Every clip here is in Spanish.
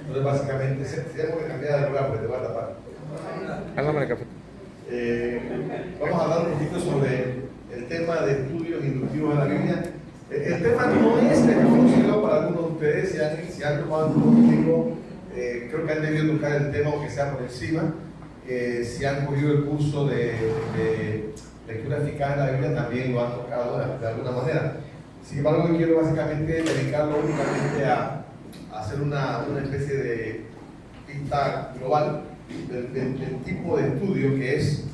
Entonces, básicamente, tenemos que cambiar de lugar porque te voy a tapar. Hágame el café. Vamos a hablar un poquito sobre el tema de estudios inductivos de la Biblia. El tema no es desconocido para algunos de ustedes, si han tomado conmigo, creo que han debido tocar el tema o que sea por encima. Si han cogido el curso de lectura eficaz en la Biblia, también lo han tocado de alguna manera. Sin embargo, yo quiero básicamente dedicarlo únicamente a hacer una especie de pista global del tipo de estudio que es,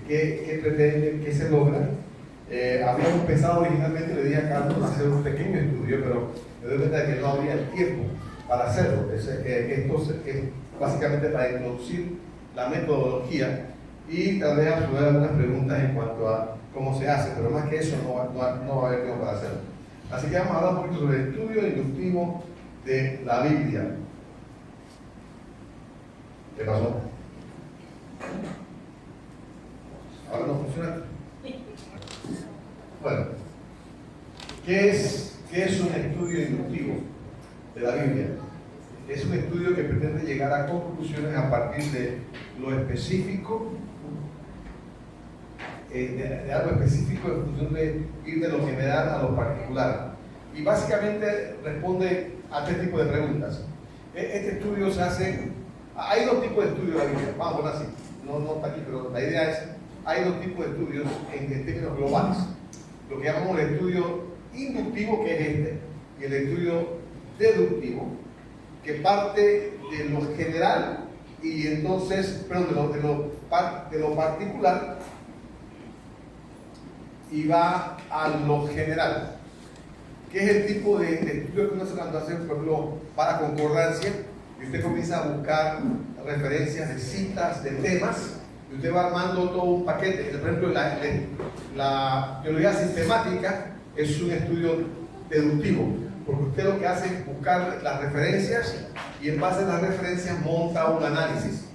que pretende, que se logra. Habíamos pensado originalmente, le dije a Carlos, hacer un pequeño estudio, pero me doy cuenta de que no habría el tiempo para hacerlo. Esto es básicamente para introducir la metodología y tal vez absorber algunas preguntas en cuanto a cómo se hace, pero más que eso no va a haber tiempo para hacerlo. Así que vamos a hablar un poquito sobre el estudio inductivo de la Biblia. ¿Qué pasó? Ahora no funciona. Bueno, ¿qué es un estudio inductivo de la Biblia? Es un estudio que pretende llegar a conclusiones a partir de lo específico, de algo específico en función de ir de lo general a lo particular. Y básicamente responde a tres tipos de preguntas. Este estudio se hace, hay dos tipos de estudios de la Biblia, vamos a poner así, no está aquí, pero la idea es, hay dos tipos de estudios en términos globales. Lo que llamamos el estudio inductivo, que es este, y el estudio deductivo, que parte de lo general y entonces, perdón, de lo particular y va a lo general, que es el tipo de estudio que uno se mandó a hacer, por ejemplo, para concordancia, y usted comienza a buscar referencias de citas, de temas, y usted va armando todo un paquete. Por ejemplo, la teoría sistemática es un estudio deductivo, porque usted lo que hace es buscar las referencias y en base a las referencias monta un análisis.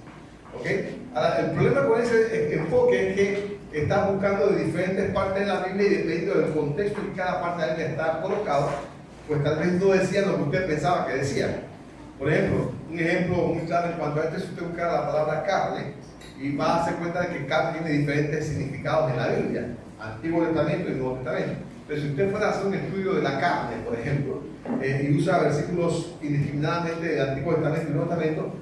¿Ok? Ahora, el problema con ese enfoque es que está buscando de diferentes partes de la Biblia y dependiendo del contexto en que cada parte de la Biblia está colocado, pues tal vez no decía lo que usted pensaba que decía. Por ejemplo, un ejemplo muy claro en cuanto a esto es si usted busca la palabra carne y va a darse cuenta de que carne tiene diferentes significados en la Biblia, Antiguo Testamento y Nuevo Testamento. Pero si usted fuera a hacer un estudio de la carne, por ejemplo, y usa versículos indiscriminadamente del Antiguo Testamento y Nuevo Testamento,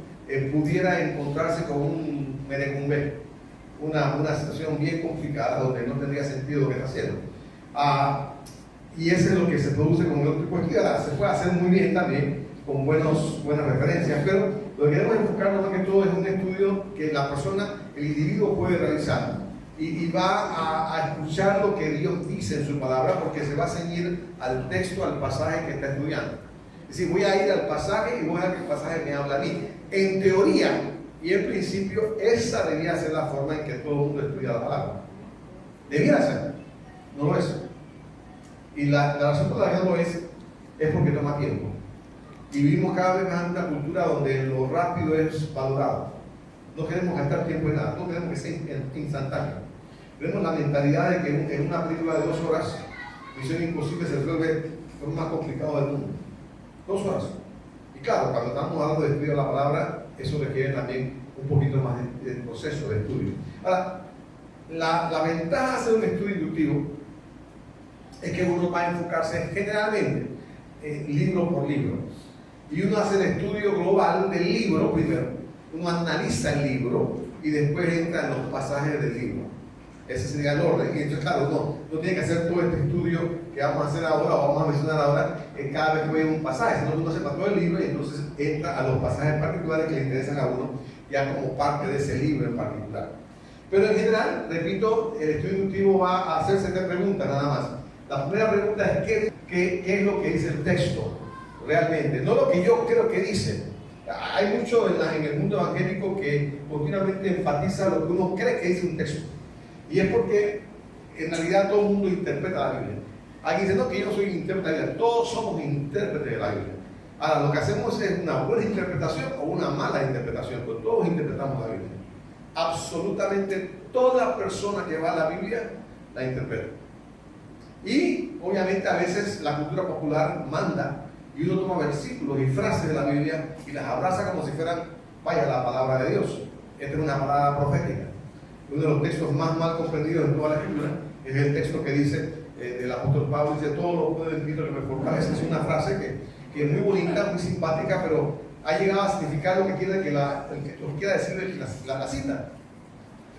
pudiera encontrarse con un merecumbe, una situación bien complicada donde no tendría sentido lo que está haciendo. Y eso es lo que se produce con el otro tipo de estudio. Se puede hacer muy bien también, con buenas referencias, pero lo que queremos enfocarnos más que todo es un estudio que la persona, el individuo puede realizar y va a escuchar lo que Dios dice en su palabra, porque se va a ceñir al texto, al pasaje que está estudiando. Es decir, voy a ir al pasaje y voy a ver que el pasaje me habla a mí. En teoría y en principio, esa debería ser la forma en que todo el mundo estudia la palabra. Debiera ser, no lo es. Y la razón por la que no lo es porque toma tiempo. Y vivimos cada vez más en una cultura donde lo rápido es valorado. No queremos gastar tiempo en nada, no queremos que sea instantáneo. Tenemos la mentalidad de que en una película de 2 horas, Misión Imposible se resuelve lo más complicado del mundo. 2 horas. Y claro, cuando estamos hablando de estudiar la palabra, eso requiere también un poquito más de proceso de estudio. Ahora, la ventaja de hacer un estudio inductivo es que uno va a enfocarse generalmente libro por libro. Y uno hace el estudio global del libro primero. Uno analiza el libro y después entra en los pasajes del libro. Ese sería el orden. Y entonces, claro, no tiene que hacer todo este estudio que vamos a hacer ahora o vamos a mencionar ahora cada vez que ve un pasaje, sino que uno sepa todo el libro y entonces entra a los pasajes particulares que le interesan a uno ya como parte de ese libro en particular. Pero en general, repito, el estudio inductivo va a hacerse 3 preguntas nada más. La primera pregunta es ¿qué es lo que dice el texto realmente? No lo que yo creo que dice. Hay mucho en el mundo evangélico que continuamente enfatiza lo que uno cree que dice un texto. Y es porque en realidad todo el mundo interpreta la Biblia. Alguien dice, no, que yo no soy intérprete de la Biblia. Todos somos intérpretes de la Biblia. Ahora, lo que hacemos es una buena interpretación o una mala interpretación, porque todos interpretamos la Biblia. Absolutamente toda persona que va a la Biblia la interpreta. Y obviamente a veces la cultura popular manda y uno toma versículos y frases de la Biblia y las abraza como si fueran, vaya, la palabra de Dios. Esta es una palabra profética. Uno de los textos más mal comprendidos en toda la Escritura es el texto que dice, del apóstol Pablo, dice, todo lo puedo en Cristo que me fortalece. Es una frase que es muy bonita, muy simpática, pero ha llegado a significar lo que quiere lo que quiera decir la cita.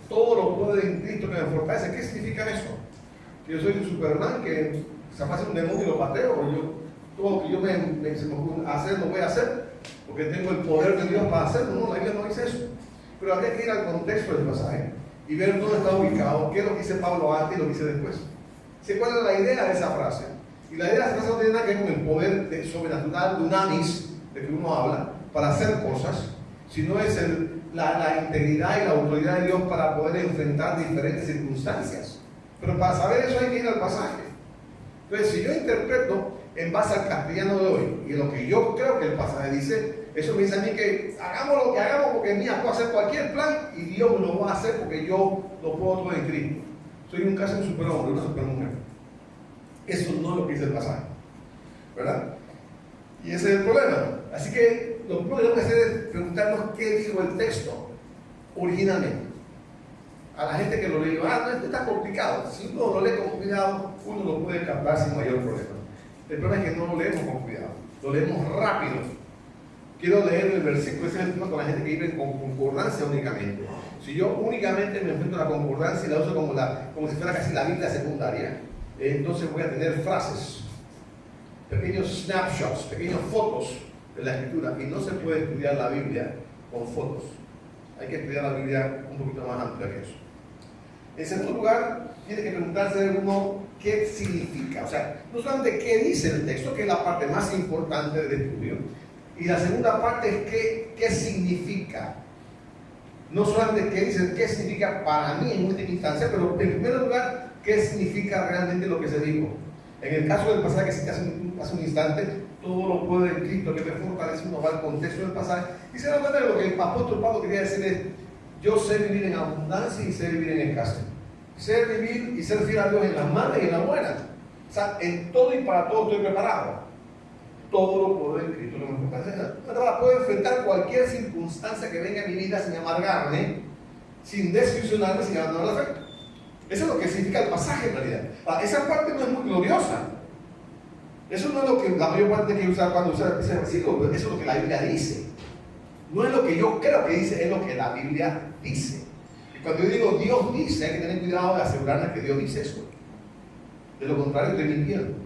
Todo lo puedo en Cristo que me fortalece. ¿Qué significa eso? Que yo soy un Superman que se pasa un demonio y lo pateo, todo lo que yo se me ocurre hacer, lo voy a hacer, porque tengo el poder de Dios para hacerlo. No, la Biblia no dice eso. Pero habría que ir al contexto del pasaje y ver dónde está ubicado, qué es lo que dice Pablo antes y lo que dice después. ¿Cuál es la idea de esa frase? Y la idea de esa frase no tiene nada que ver con el poder sobrenatural, dunamis, de que uno habla, para hacer cosas, sino es la integridad y la autoridad de Dios para poder enfrentar diferentes circunstancias. Pero para saber eso hay que ir al pasaje. Entonces, si yo interpreto en base al castellano de hoy y lo que yo creo que el pasaje dice, eso me dice a mí que hagamos lo que hagamos porque mía, puedo hacer cualquier plan y Dios lo va a hacer porque yo lo puedo todo en Cristo. Soy casi un superhombre, una supermujer. Eso no es lo que dice el pasaje, ¿verdad? Y ese es el problema. Así que lo primero que tenemos que hacer es preguntarnos qué dijo el texto originalmente. A la gente que lo leyó, no, está complicado. Si uno lo lee con cuidado, uno lo puede captar sin mayor problema. El problema es que no lo leemos con cuidado, lo leemos rápido. Quiero leer el versículo, ese es el tema con la gente que vive con concordancia únicamente. Si yo únicamente me enfrento a la concordancia y la uso como si fuera casi la Biblia secundaria, entonces voy a tener frases, pequeños snapshots, pequeñas fotos de la Escritura, y no se puede estudiar la Biblia con fotos. Hay que estudiar la Biblia un poquito más amplia que eso. En segundo lugar, tiene que preguntarse uno qué significa. O sea, no solamente qué dice el texto, que es la parte más importante del estudio, y la segunda parte es qué significa. No solamente qué dice, qué significa para mí en última instancia, pero en primer lugar, qué significa realmente lo que se dijo. En el caso del pasaje que cité hace un instante, todo lo puedo en Cristo que me fortalece, uno va al contexto del pasaje y se da cuenta de lo que el apóstol Pablo quería decir es: yo sé vivir en abundancia y sé vivir en escasez. Sé vivir y ser fiel a Dios en las malas y en las buenas. O sea, en todo y para todo estoy preparado. Todo lo puedo en Cristo que me fortalece. Puedo enfrentar cualquier circunstancia que venga a mi vida sin amargarme, sin desilusionarme, sin abandonar la fe. Eso es lo que significa el pasaje en realidad. Esa parte no es muy gloriosa. Eso no es lo que la mayor parte quiere usar cuando usa ese versículo. Eso es lo que la Biblia dice. No es lo que yo creo que dice, es lo que la Biblia dice. Y cuando yo digo Dios dice, hay que tener cuidado de asegurarme que Dios dice eso. De lo contrario, estoy mintiendo.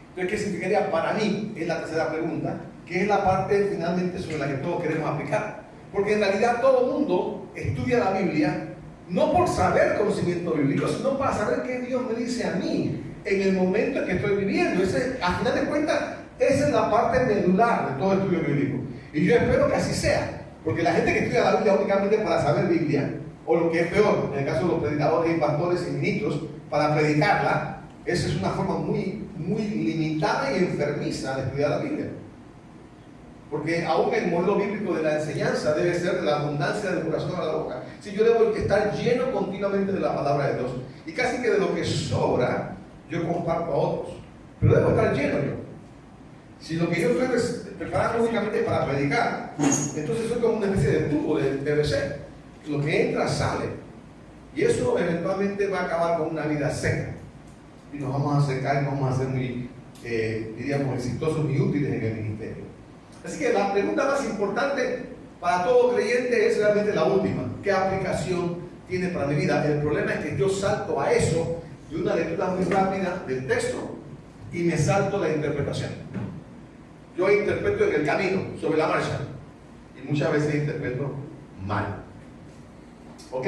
Entonces, ¿qué significaría para mí? Es la tercera pregunta, que es la parte finalmente sobre la que todos queremos aplicar. Porque en realidad todo el mundo estudia la Biblia no por saber conocimiento bíblico, sino para saber qué Dios me dice a mí en el momento en que estoy viviendo. A final de cuentas, esa es la parte medular de todo estudio bíblico. Y yo espero que así sea. Porque la gente que estudia la Biblia únicamente para saber Biblia, o lo que es peor, en el caso de los predicadores y pastores y ministros, para predicarla, esa es una forma muy limitada y enfermiza de estudiar la Biblia. Porque aún el modelo bíblico de la enseñanza debe ser de la abundancia del corazón a la boca. Si yo debo estar lleno continuamente de la palabra de Dios, y casi que de lo que sobra, yo comparto a otros. Pero debo estar lleno yo. Si lo que yo estoy preparando únicamente para predicar, entonces soy como una especie de tubo de PVC. Lo que entra sale. Y eso eventualmente va a acabar con una vida seca. Y nos vamos a secar y nos vamos a ser muy, diríamos, exitosos y útiles en el ministerio. Así que la pregunta más importante para todo creyente es realmente la última. ¿Qué aplicación tiene para mi vida? El problema es que yo salto a eso de una lectura muy rápida del texto y me salto la interpretación. Yo interpreto en el camino, sobre la marcha, y muchas veces interpreto mal. ¿Ok?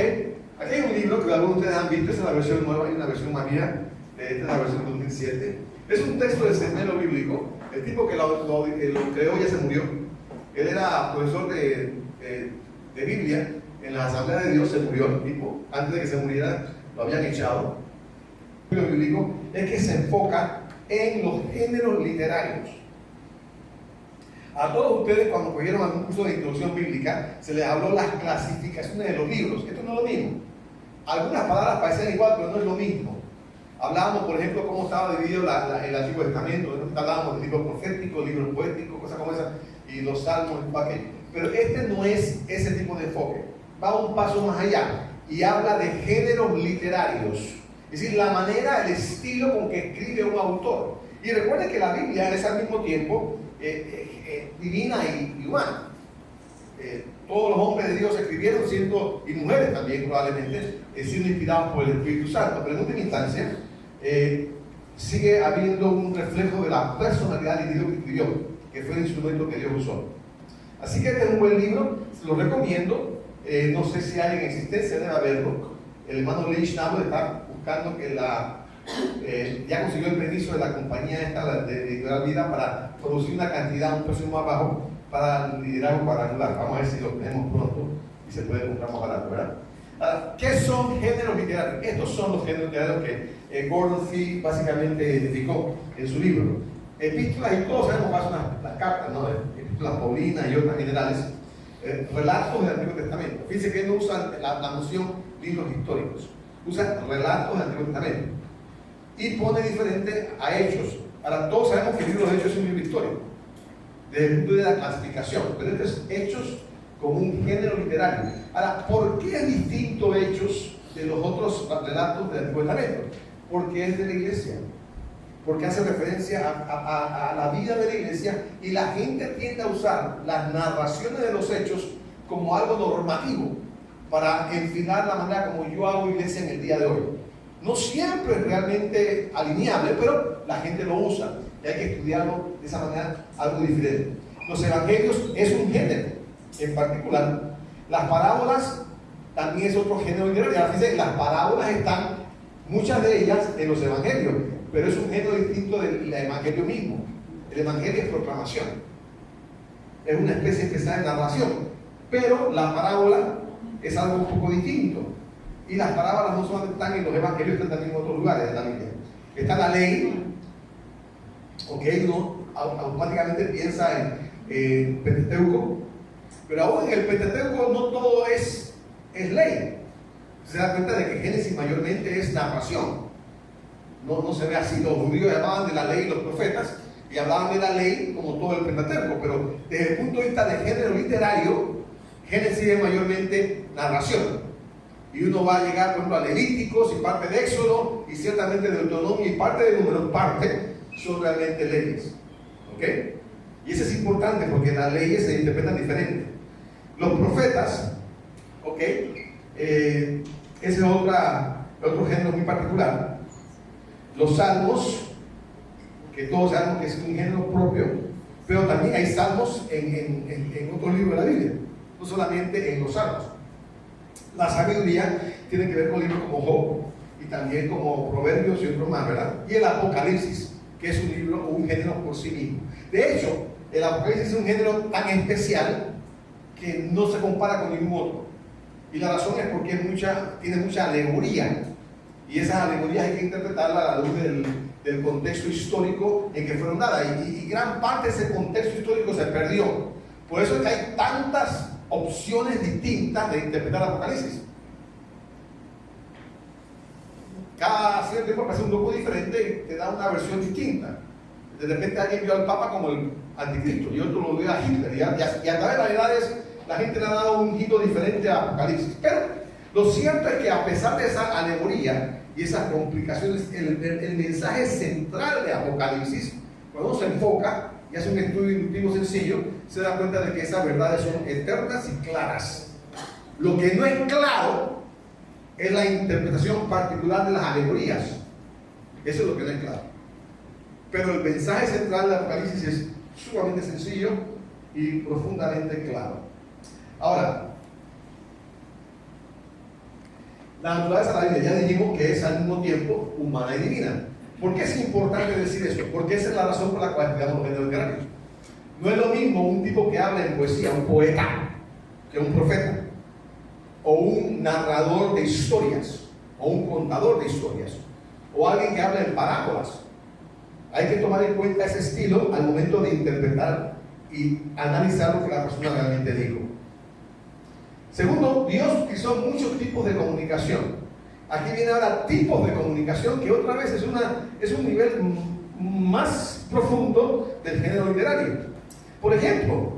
Aquí hay un libro que algunos de ustedes han visto, esa es la versión nueva, hay una versión más vieja, esta es la versión 2007. Es un texto de Semelo Bíblico. El tipo que lo creó ya se murió. Él era profesor de Biblia en la Asamblea de Dios, se murió el tipo. Antes de que se muriera, lo habían echado. El libro bíblico es que se enfoca en los géneros literarios. A todos ustedes, cuando cogieron algún curso de introducción bíblica, se les habló las clasificaciones de los libros. Esto no es lo mismo. Algunas palabras parecen igual, pero no es lo mismo. Hablábamos, por ejemplo, cómo estaba dividido el Antiguo Testamento. Hablábamos del libro profético, libro poético, cosas como esas, y los salmos, pero este no es ese tipo de enfoque. Va un paso más allá y habla de géneros literarios. Es decir, la manera, el estilo con que escribe un autor. Y recuerden que la Biblia es al mismo tiempo divina y humana. Todos los hombres de Dios escribieron, y mujeres también probablemente, siendo inspirados por el Espíritu Santo. Pero en última instancia, sigue habiendo un reflejo de la personalidad del libro que escribió, que fue el instrumento que Dios usó. Así que este es un buen libro, se lo recomiendo. No sé si hay en existencia, debe haberlo. El hermano Lee Schnabel está buscando que ya consiguió el permiso de la compañía esta de Editorial Vida para producir una cantidad, un precio más bajo para liderazgo cuadrangular. Vamos a ver si lo tenemos pronto y se puede comprar más barato, ¿verdad? ¿Qué son géneros literarios? Estos son los géneros literarios que Gordon Fee básicamente identificó en su libro. Epístolas, y todos sabemos cuáles son las cartas, ¿no? Epístolas paulinas y otras generales. Relatos del Antiguo Testamento. Fíjense que él no usa la noción libros históricos, usa relatos del Antiguo Testamento y pone diferente a Hechos. Ahora, todos sabemos que el libro de Hechos es un libro histórico desde el punto de la clasificación, pero este es Hechos como un género literario. Ahora, ¿por qué es distinto Hechos de los otros relatos del Antiguo Testamento? Porque es de la iglesia, porque hace referencia a la vida de la iglesia, y la gente tiende a usar las narraciones de los hechos como algo normativo para enfinar la manera como yo hago iglesia en el día de hoy. No siempre es realmente alineable, pero la gente lo usa y hay que estudiarlo de esa manera, algo diferente. Los evangelios es un género en particular. Las parábolas también es otro género literario. Ya fíjense, las parábolas están, muchas de ellas, en los evangelios, pero es un género distinto del evangelio mismo. El evangelio es proclamación, es una especie especial de narración, pero la parábola es algo un poco distinto. Y las parábolas no solamente están en los evangelios, están también en otros lugares de la Biblia. Está la ley, ok, uno automáticamente piensa en Pentateuco, pero aún en el Pentateuco no todo es ley. Se da cuenta de que Génesis mayormente es narración. No se ve así. Los judíos hablaban de la ley y los profetas y hablaban de la ley como todo el Pentateuco, pero desde el punto de vista de género literario, Génesis es mayormente narración. Y uno va a llegar, por ejemplo, a Levíticos y parte de Éxodo y ciertamente de Deuteronomio y parte de Números, son realmente leyes. ¿Ok? Y eso es importante porque las leyes se interpretan diferente. Los profetas, ¿ok? Ese es otro género muy particular. Los salmos, que todos sabemos que es un género propio, pero también hay salmos en otros libros de la Biblia, no solamente en los salmos. La sabiduría tiene que ver con libros como Job y también como Proverbios y otros más, ¿verdad? Y el Apocalipsis, que es un libro o un género por sí mismo. De hecho, el Apocalipsis es un género tan especial que no se compara con ningún otro. Y la razón es porque tiene mucha alegoría. Y esas alegorías hay que interpretarlas a la luz del contexto histórico en que fueron dadas. Y gran parte de ese contexto histórico se perdió. Por eso es que hay tantas opciones distintas de interpretar el Apocalipsis. Cada cierto tiempo aparece un grupo diferente y te da una versión distinta. De repente alguien vio al Papa como el anticristo y otro lo vio a Hitler. Y a través de las edades la gente le ha dado un giro diferente a Apocalipsis. Pero lo cierto es que a pesar de esa alegoría y esas complicaciones, el mensaje central de Apocalipsis, cuando uno se enfoca y hace un estudio inductivo sencillo, se da cuenta de que esas verdades son eternas y claras. Lo que no es claro es la interpretación particular de las alegorías. Eso es lo que no es claro. Pero el mensaje central de Apocalipsis es sumamente sencillo y profundamente claro. Ahora, la naturaleza de la Biblia, ya dijimos que es al mismo tiempo humana y divina. ¿Por qué es importante decir esto? Porque esa es la razón por la cual estudiamos los géneros literarios. No es lo mismo un tipo que habla en poesía, un poeta, que un profeta, o un narrador de historias, o un contador de historias, o alguien que habla en parábolas. Hay que tomar en cuenta ese estilo al momento de interpretar y analizar lo que la persona realmente dijo. Segundo, Dios utilizó muchos tipos de comunicación Aquí viene ahora tipos de comunicación, que otra vez es un nivel más profundo del género literario. Por ejemplo,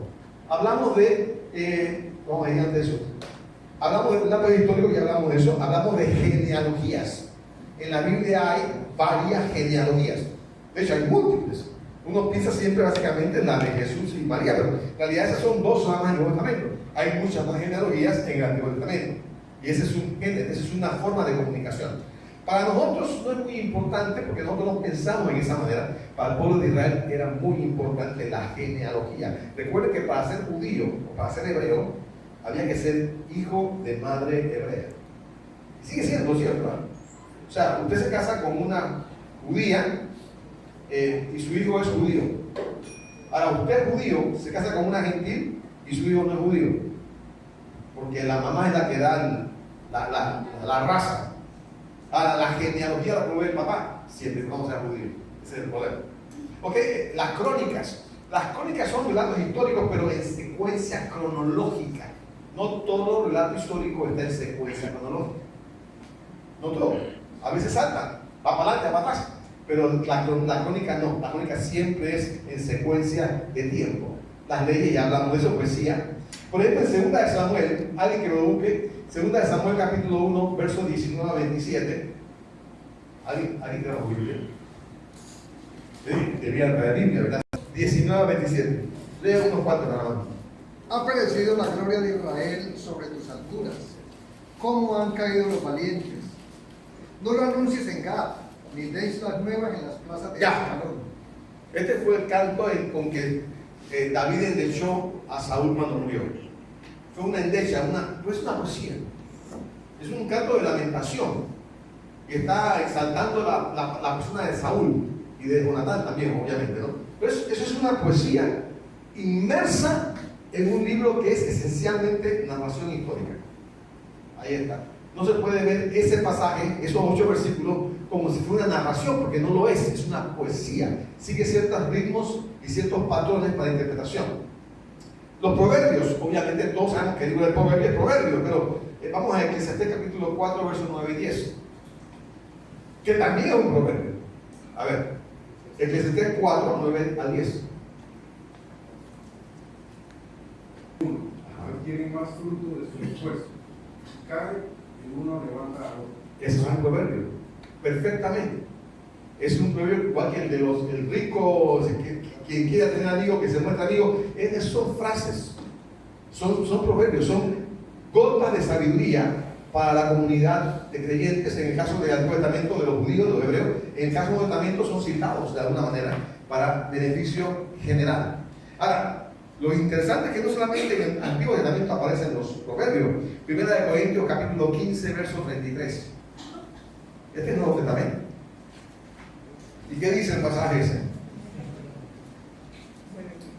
hablamos de, vamos a ir antes de eso, hablamos de datos históricos y hablamos de eso, hablamos de genealogías. En la Biblia hay varias genealogías, de hecho hay múltiples. Uno piensa siempre básicamente en la de Jesús y María, pero en realidad esas son dos nada más en el Nuevo Testamento. Hay muchas más genealogías en el Antiguo Testamento. Y ese es una forma de comunicación. Para nosotros no es muy importante porque nosotros no pensamos en esa manera. Para el pueblo de Israel era muy importante la genealogía. Recuerde que para ser judío o para ser hebreo había que ser hijo de madre hebrea. Y sigue siendo cierto, ¿no? O sea, usted se casa con una judía y su hijo es judío. Ahora, usted es judío, se casa con una gentil y su hijo no es judío. Porque la mamá es la que da la raza. Ahora, la genealogía la provee el papá, siempre que no sea judío. Ese es el problema. Ok, las crónicas. Las crónicas son relatos históricos, pero en secuencia cronológica. No todo relato histórico está en secuencia cronológica. No todo. A veces salta, va para adelante, va para atrás. Pero la crónica no. La crónica siempre es en secuencia de tiempo. Las leyes, ya hablamos de eso, poesía. Por ejemplo, en 2 de Samuel, alguien que lo busque, 2 de Samuel capítulo 1, versos 19 a 27. ¿Alguien que lo busque? Sí, debía traer la Biblia, ¿verdad? 19 a 27. Lea unos cuantos nada más. Ha perecido la gloria de Israel sobre tus alturas. ¿Cómo han caído los valientes? No lo anuncies en Gad, ni deis las nuevas en las plazas de Ascalón. Este fue el canto con que David endechó a Saúl cuando murió. Fue una endecha, una poesía. Es un canto de lamentación que está exaltando la persona de Saúl y de Jonatán también, obviamente, ¿no? Pero eso es una poesía inmersa en un libro que es esencialmente narración histórica. Ahí está. No se puede ver ese pasaje, esos 8 versículos, como si fuera una narración, porque no lo es una poesía. Sigue ciertos ritmos y ciertos patrones para interpretación. Los proverbios, obviamente todos sabemos que el libro de Proverbios es proverbio, pero vamos a Eclesiastés capítulo 4, versos 9 y 10, que también es un proverbio. A ver, Eclesiastés 4, 9 al 10. Tienen más fruto de su esfuerzo. Cae y uno levanta a otro. Ese es un proverbio, perfectamente. Es un proverbio igual que el de el rico, quien quiera tener amigo, que se muestra amigo. Son frases, son proverbios, son gotas de sabiduría para la comunidad de creyentes. En el caso del Antiguo Testamento, de los judíos, de los hebreos, en el caso del Nuevo Testamento son citados de alguna manera para beneficio general. Ahora, lo interesante es que no solamente en el Antiguo Testamento aparecen los proverbios. 1 Corintios capítulo 15, verso 33. Este es el Nuevo Testamento. ¿Y qué dice el pasaje ese?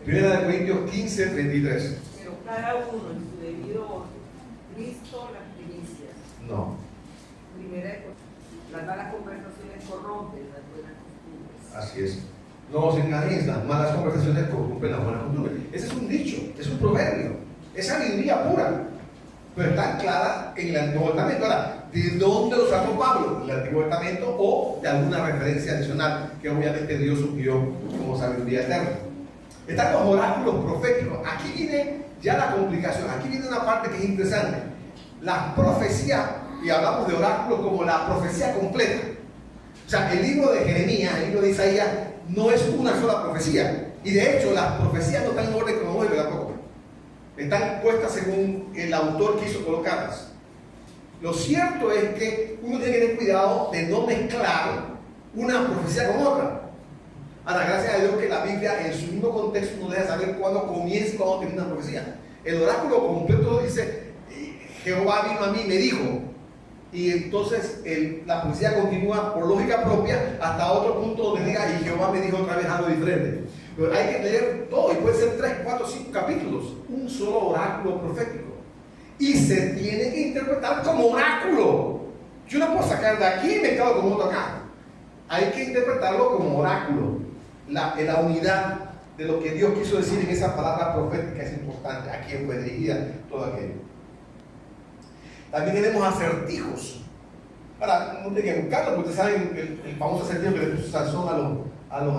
1 Corintios 15, 33. Pero cada uno en su debido orden, Cristo las primicias. No. Las malas conversaciones corrompen las buenas costumbres. Así es. No os engañéis, las malas conversaciones corrompen las buenas costumbres. Ese es un dicho, es un proverbio, es sabiduría pura, pero está anclada en el Antiguo Testamento. Ahora, ¿de dónde lo sacó Pablo? ¿Del Antiguo Testamento o de alguna referencia adicional que obviamente Dios subió como sabiduría eterna? Están los oráculos proféticos. Aquí viene ya la complicación, aquí viene una parte que es interesante. Las profecías, y hablamos de oráculos como la profecía completa. O sea, el libro de Jeremías, el libro de Isaías, no es una sola profecía. Y de hecho, las profecías no están en orden cronológico tampoco. Están puestas según el autor quiso colocarlas. Lo cierto es que uno tiene que tener cuidado de no mezclar una profecía con otra. Ahora, gracias a Dios que la Biblia en su mismo contexto nos deja saber cuándo comienza y cuándo termina una profecía. El oráculo completo dice, Jehová vino a mí y me dijo. Y entonces la profecía continúa por lógica propia hasta otro punto donde diga, y Jehová me dijo otra vez algo diferente. Pero hay que leer todo, y puede ser 3, 4, 5 capítulos, un solo oráculo profético. Y se tiene que interpretar como oráculo. Yo no puedo sacar de aquí y me quedo con otro acá. Hay que interpretarlo como oráculo. La unidad de lo que Dios quiso decir en esa palabra profética es importante. A quién fue dirigida todo aquello. También tenemos acertijos. Ahora, no tienen que buscarlo, porque ustedes saben el famoso acertijo que le puso Sansón a los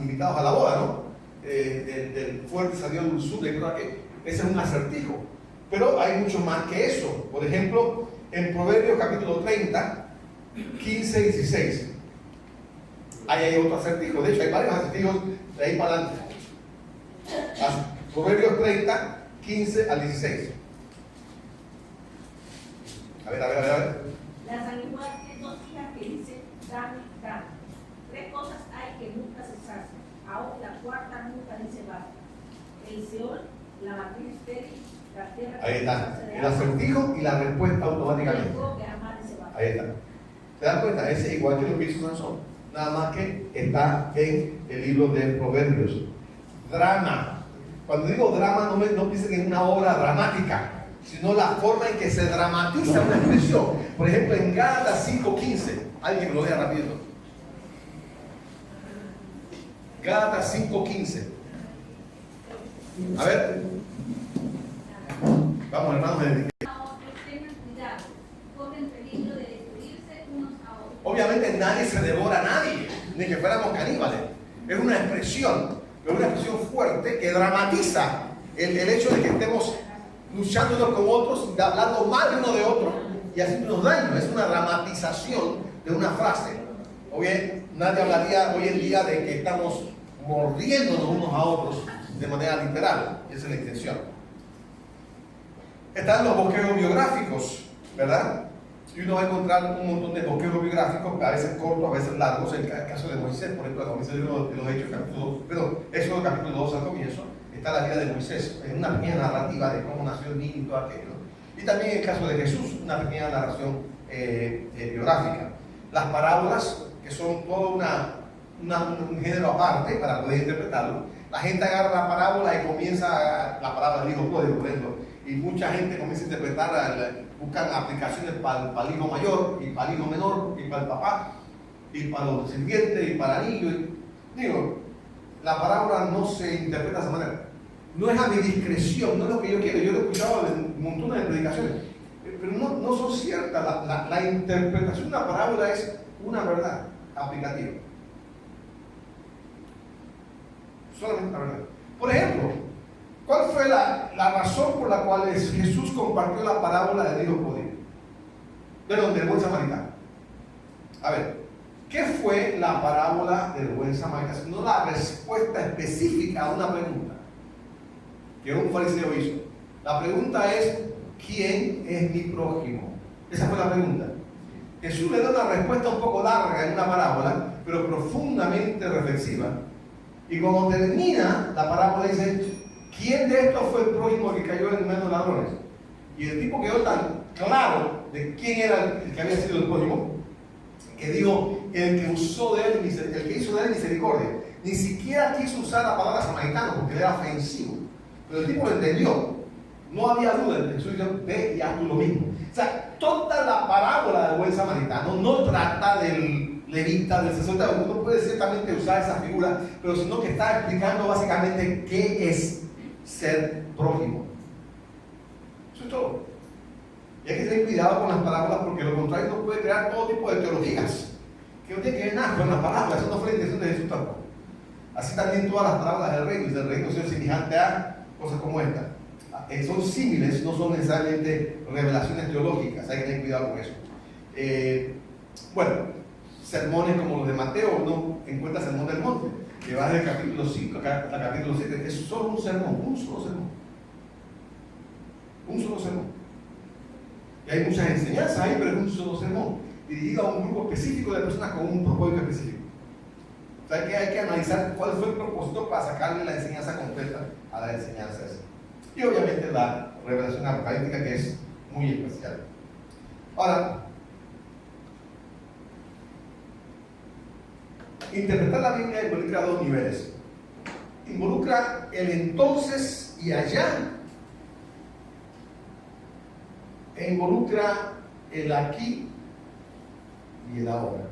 invitados a la boda, ¿no? Del fuerte salió dulzura, creo que ese es un acertijo. Pero hay mucho más que eso. Por ejemplo, en Proverbios capítulo 30, 15 y 16, ahí hay otro acertijo. De hecho, hay varios acertijos de ahí para adelante. Proverbios 30, 15 al 16. A ver. La sanguínea tiene dos hijas que dicen, dame, dame. Tres cosas hay que nunca se sacian. Aún la cuarta nunca dice basta. El Seol, la matriz estéril, la tierra. Ahí está. El acertijo y la respuesta automáticamente. Ahí está. ¿Se dan cuenta? Ese es igual que lo que hizo Sansón. Nada más que está en el libro de Proverbios. Drama. Cuando digo drama, no piensen en una obra dramática, sino la forma en que se dramatiza una expresión. Por ejemplo, en Gálatas 5:15, alguien me lo vea rápido. Gálatas 5:15. A ver. Vamos, hermanos. Tengan cuidado, corren peligro de destruirse unos a otros. Obviamente nadie se devora a nadie, ni que fuéramos caníbales. Es una expresión, pero una expresión fuerte que dramatiza el hecho de que estemos luchando unos con otros, hablando mal de uno de otro y haciéndonos daño. Es una dramatización de una frase. O bien, nadie hablaría hoy en día de que estamos mordiéndonos unos a otros de manera literal. Esa es la intención. Están los bosquejos biográficos, ¿verdad? Y uno va a encontrar un montón de bosquejos biográficos, a veces cortos, a veces largos. En el caso de Moisés, por ejemplo, comienzo de los Hechos, capítulo 2, Éxodo capítulo 2 al comienzo, está la vida de Moisés, es una pequeña narrativa de cómo nació el niño y todo aquello. Y también en el caso de Jesús, una pequeña narración biográfica. Las parábolas, que son todo un género aparte para poder interpretarlo. La gente agarra la parábola y comienza la parábola del hijo pródigo, por ejemplo, y mucha gente comienza a interpretar, buscan aplicaciones para el hijo mayor y para el hijo menor y para el papá y para los sirvientes y para el niño. Digo, la parábola no se interpreta de esa manera. No es a mi discreción, no es lo que yo quiero. Yo lo he escuchado en montones de predicaciones, pero no son ciertas. La interpretación de una parábola es una verdad aplicativa. Solamente una verdad. Por ejemplo, ¿cuál fue la razón por la cual Jesús compartió la parábola del hijo pródigo? Del buen samaritano. A ver, ¿qué fue la parábola del buen samaritano? No la respuesta específica a una pregunta que un fariseo hizo. La pregunta es, ¿quién es mi prójimo? Esa fue la pregunta. Jesús le da una respuesta un poco larga en una parábola, pero profundamente reflexiva. Y cuando termina la parábola dice, ¿quién de estos fue el prójimo que cayó en medio de ladrones? Y el tipo quedó tan claro de quién era el que había sido el prójimo, que dijo, el que usó de él, el que hizo de él misericordia. Ni siquiera quiso usar la palabra samaritano porque era ofensivo. Pero el tipo lo entendió. No había duda. Jesús dijo, ve y haz tú lo mismo. O sea, toda la parábola del buen samaritano no trata del levita, del sacerdote. Uno puede ciertamente usar esa figura, pero sino que está explicando básicamente qué es ser prójimo. Eso es todo. Y hay que tener cuidado con las parábolas porque lo contrario no puede crear todo tipo de teologías que no tiene que ver nada con las parábolas. Eso no fue la intención de Jesús tampoco. Así también todas las parábolas del reino. Del reino son semejantes a cosas como esta. Son símiles, no son necesariamente revelaciones teológicas. Hay que tener cuidado con eso. Bueno, sermones como los de Mateo, uno encuentra sermón del monte, que va desde el capítulo 5 hasta el capítulo 7. Es solo un sermón, un solo sermón. Un solo sermón. Y hay muchas enseñanzas ahí, pero es un solo sermón, dirigido a un grupo específico de personas con un propósito específico. O sea, hay que analizar cuál fue el propósito para sacarle la enseñanza completa a la enseñanza esa. Y obviamente la revelación apocalíptica, que es muy especial. Ahora, interpretar la Biblia involucra dos niveles. Involucra el entonces y allá, e involucra el aquí y el ahora.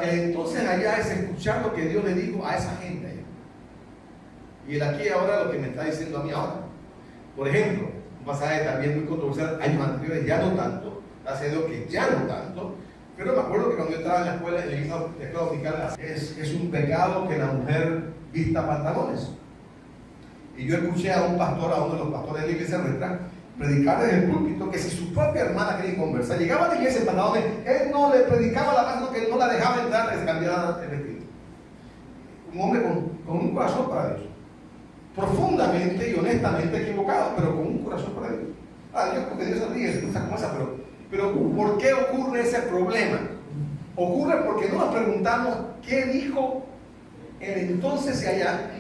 El entonces allá es escuchar lo que Dios le dijo a esa gente allá. Y el aquí y ahora lo que me está diciendo a mí ahora. Por ejemplo, un pasaje también muy controversial, años anteriores, ya no tanto, gracias a Dios que ya no tanto, pero me acuerdo que cuando yo estaba en la escuela, en la escuela dominical, es un pecado que la mujer vista pantalones. Y yo escuché a un pastor, a uno de los pastores de la iglesia nuestra, predicar desde el púlpito que si su propia hermana quería conversar, llegaba a la iglesia en pantalones, él no le predicaba la paz, sino que él no la dejaba entrar, que se cambiara el vestido. Un hombre con un corazón para Dios, profundamente y honestamente equivocado, pero con un corazón para Dios. Dios, porque Dios se ríe, se como esa, pero ¿por qué ocurre ese problema? Ocurre porque no nos preguntamos qué dijo el entonces y allá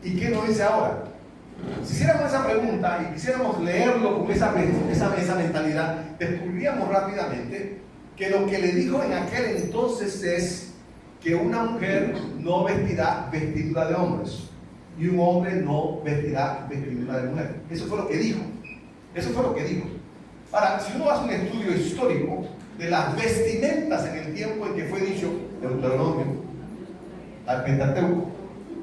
y qué nos dice ahora. Si hiciéramos esa pregunta y quisiéramos leerlo con esa mentalidad, descubriríamos rápidamente que lo que le dijo en aquel entonces es que una mujer no vestirá vestidura de hombres y un hombre no vestirá vestidura de mujer. Eso fue lo que dijo. Eso fue lo que dijo. Ahora, si uno hace un estudio histórico de las vestimentas en el tiempo en que fue dicho Deuteronomio, al Pentateuco,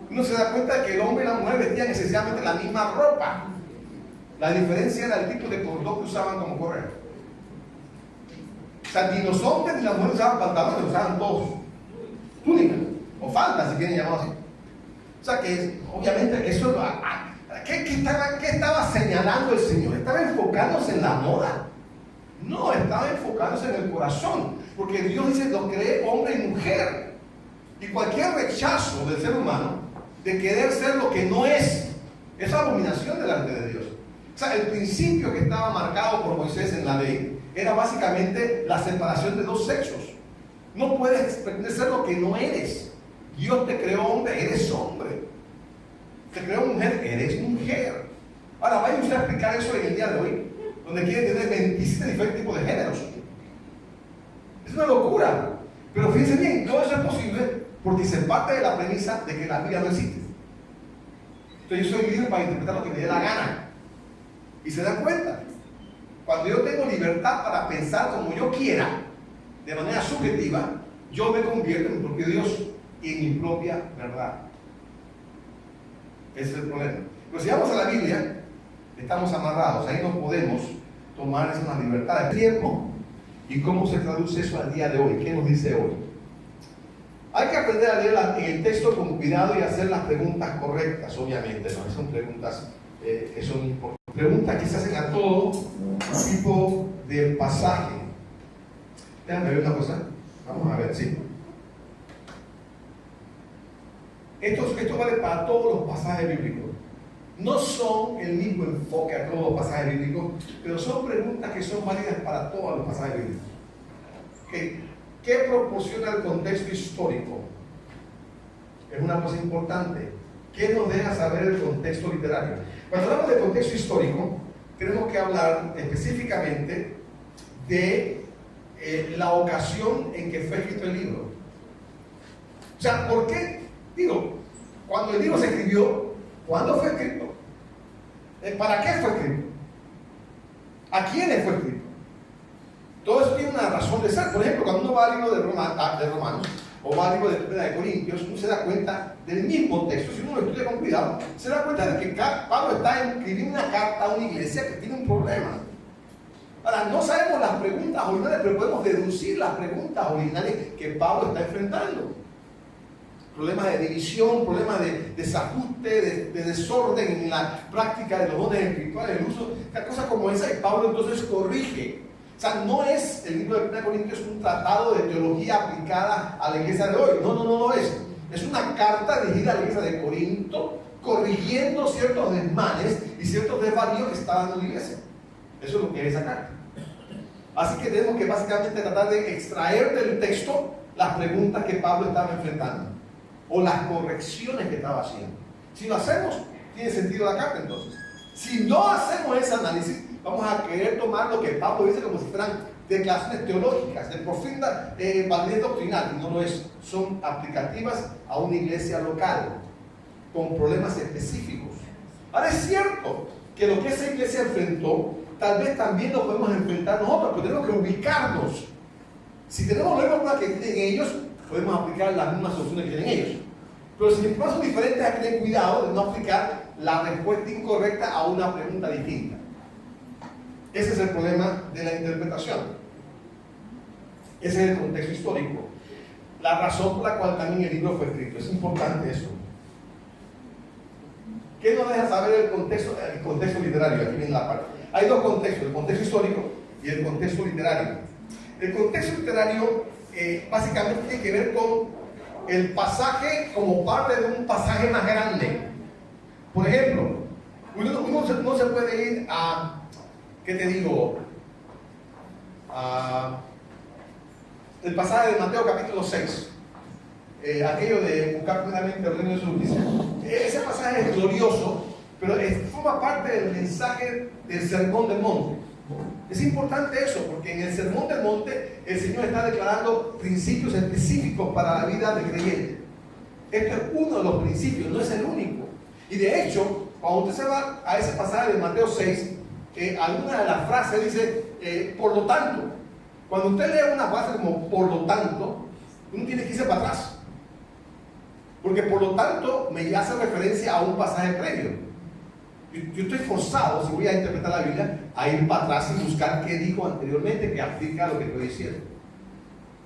uno se da cuenta de que el hombre y la mujer vestían esencialmente la misma ropa. La diferencia era el tipo de cordón que usaban como correa. O sea, ni los hombres ni las mujeres usaban pantalones, usaban dos túnicas o faldas, si quieren llamarlo así. O sea que obviamente eso ¿qué estaba señalando el Señor? ¿Estaba enfocándose en la moda? No, estaba enfocándose en el corazón, porque Dios dice, lo creé hombre y mujer. Y cualquier rechazo del ser humano de querer ser lo que no es abominación delante de Dios. O sea, el principio que estaba marcado por Moisés en la ley era básicamente la separación de dos sexos. No puedes pretender ser lo que no eres. Dios te creó hombre, eres hombre. Te creó mujer, eres mujer. Ahora, vaya usted a explicar eso en el día de hoy, donde quiere tener 27 diferentes tipos de géneros. Es una locura. Pero fíjense bien, todo eso es posible porque se parte de la premisa de que la Biblia no existe. Entonces yo soy libre para interpretar lo que me dé la gana. Y se dan cuenta, cuando yo tengo libertad para pensar como yo quiera, de manera subjetiva, yo me convierto en mi propio Dios y en mi propia verdad. Ese es el problema. Pero si vamos a la Biblia, estamos amarrados, ahí no podemos tomar esa libertad de tiempo. ¿Y cómo se traduce eso al día de hoy? ¿Qué nos dice hoy? Hay que aprender a leer en el texto con cuidado y hacer las preguntas correctas, obviamente, ¿no? Son preguntas que son importantes. Preguntas que se hacen a todo tipo de pasaje. Déjame ver una cosa. Vamos a ver, sí. Esto vale para todos los pasajes bíblicos. No son el mismo enfoque a todos los pasajes bíblicos, pero son preguntas que son válidas para todos los pasajes bíblicos. ¿Qué proporciona el contexto histórico? Es una cosa importante. ¿Qué nos deja saber el contexto literario? Cuando hablamos de contexto histórico, tenemos que hablar específicamente de la ocasión en que fue escrito el libro. O sea, ¿por qué? Digo, cuando el libro se escribió, ¿cuándo fue escrito? ¿Para qué fue escrito? ¿A quiénes fue escrito? Todo eso tiene una razón de ser. Por ejemplo, cuando uno va al libro de Romanos o va al libro de Corintios, uno se da cuenta del mismo texto. Si uno lo estudia con cuidado, se da cuenta de que Pablo está escribiendo una carta a una iglesia que tiene un problema. Ahora, no sabemos las preguntas originales, pero podemos deducir las preguntas originales que Pablo está enfrentando. Problemas de división, problemas de desajuste, de desorden en la práctica de los dones espirituales, el uso, cosas como esa, y Pablo entonces corrige. O sea, no es el libro de 1 Corintios un tratado de teología aplicada a la iglesia de hoy. No es. Es una carta dirigida a la iglesia de Corinto, corrigiendo ciertos desmanes y ciertos desvaríos que estaban en la iglesia. Eso es lo que es esa carta. Así que tenemos que básicamente tratar de extraer del texto las preguntas que Pablo estaba enfrentando o las correcciones que estaba haciendo. Si lo hacemos, tiene sentido la carta entonces. Si no hacemos ese análisis, vamos a querer tomar lo que Pablo dice como si fueran declaraciones teológicas, de profunda validez doctrinal, y no lo es. Son aplicativas a una iglesia local, con problemas específicos. Ahora es cierto que lo que esa iglesia enfrentó, tal vez también lo podemos enfrentar nosotros, pero tenemos que ubicarnos. Si tenemos los mismos problemas que tienen ellos, podemos aplicar las mismas soluciones que tienen ellos. Pero si los problemas son diferentes, hay que tener cuidado de no aplicar la respuesta incorrecta a una pregunta distinta. Ese es el problema de la interpretación. Ese es el contexto histórico. La razón por la cual también el libro fue escrito. Es importante eso. ¿Qué nos deja saber el contexto literario? Aquí viene la parte. Hay dos contextos, el contexto histórico y el contexto literario. El contexto literario básicamente tiene que ver con el pasaje como parte de un pasaje más grande. Por ejemplo, uno no se puede ir a, ¿qué te digo? El pasaje de Mateo capítulo 6. Aquello de buscar plenamente el reino de su justicia. Ese pasaje es glorioso, pero forma parte del mensaje del Sermón del Monte. Es importante eso, porque en el Sermón del Monte el Señor está declarando principios específicos para la vida del creyente. Este es uno de los principios, no es el único. Y de hecho, cuando usted se va a ese pasaje de Mateo 6, alguna de las frases dice, por lo tanto. Cuando usted lee una frase como por lo tanto, uno tiene que irse para atrás. Porque por lo tanto me hace referencia a un pasaje previo. Yo estoy forzado, si voy a interpretar la Biblia, a ir para atrás y buscar qué dijo anteriormente que aplica a lo que estoy diciendo.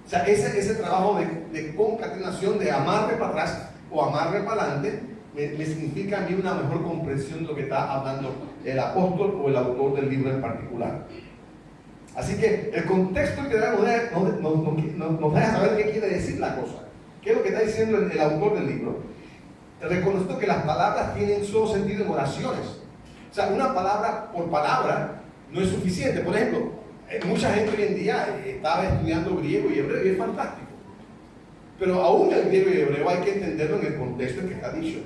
O sea, ese trabajo de concatenación, de amarre para atrás o amarre para adelante, me significa a mí una mejor comprensión de lo que está hablando el apóstol o el autor del libro en particular. Así que el contexto literario nos deja saber qué quiere decir la cosa. ¿Qué es lo que está diciendo el autor del libro? Reconociendo que las palabras tienen solo sentido en oraciones. O sea, una palabra por palabra no es suficiente. Por ejemplo, mucha gente hoy en día estaba estudiando griego y hebreo y es fantástico. Pero aún el griego y el hebreo hay que entenderlo en el contexto en que está dicho.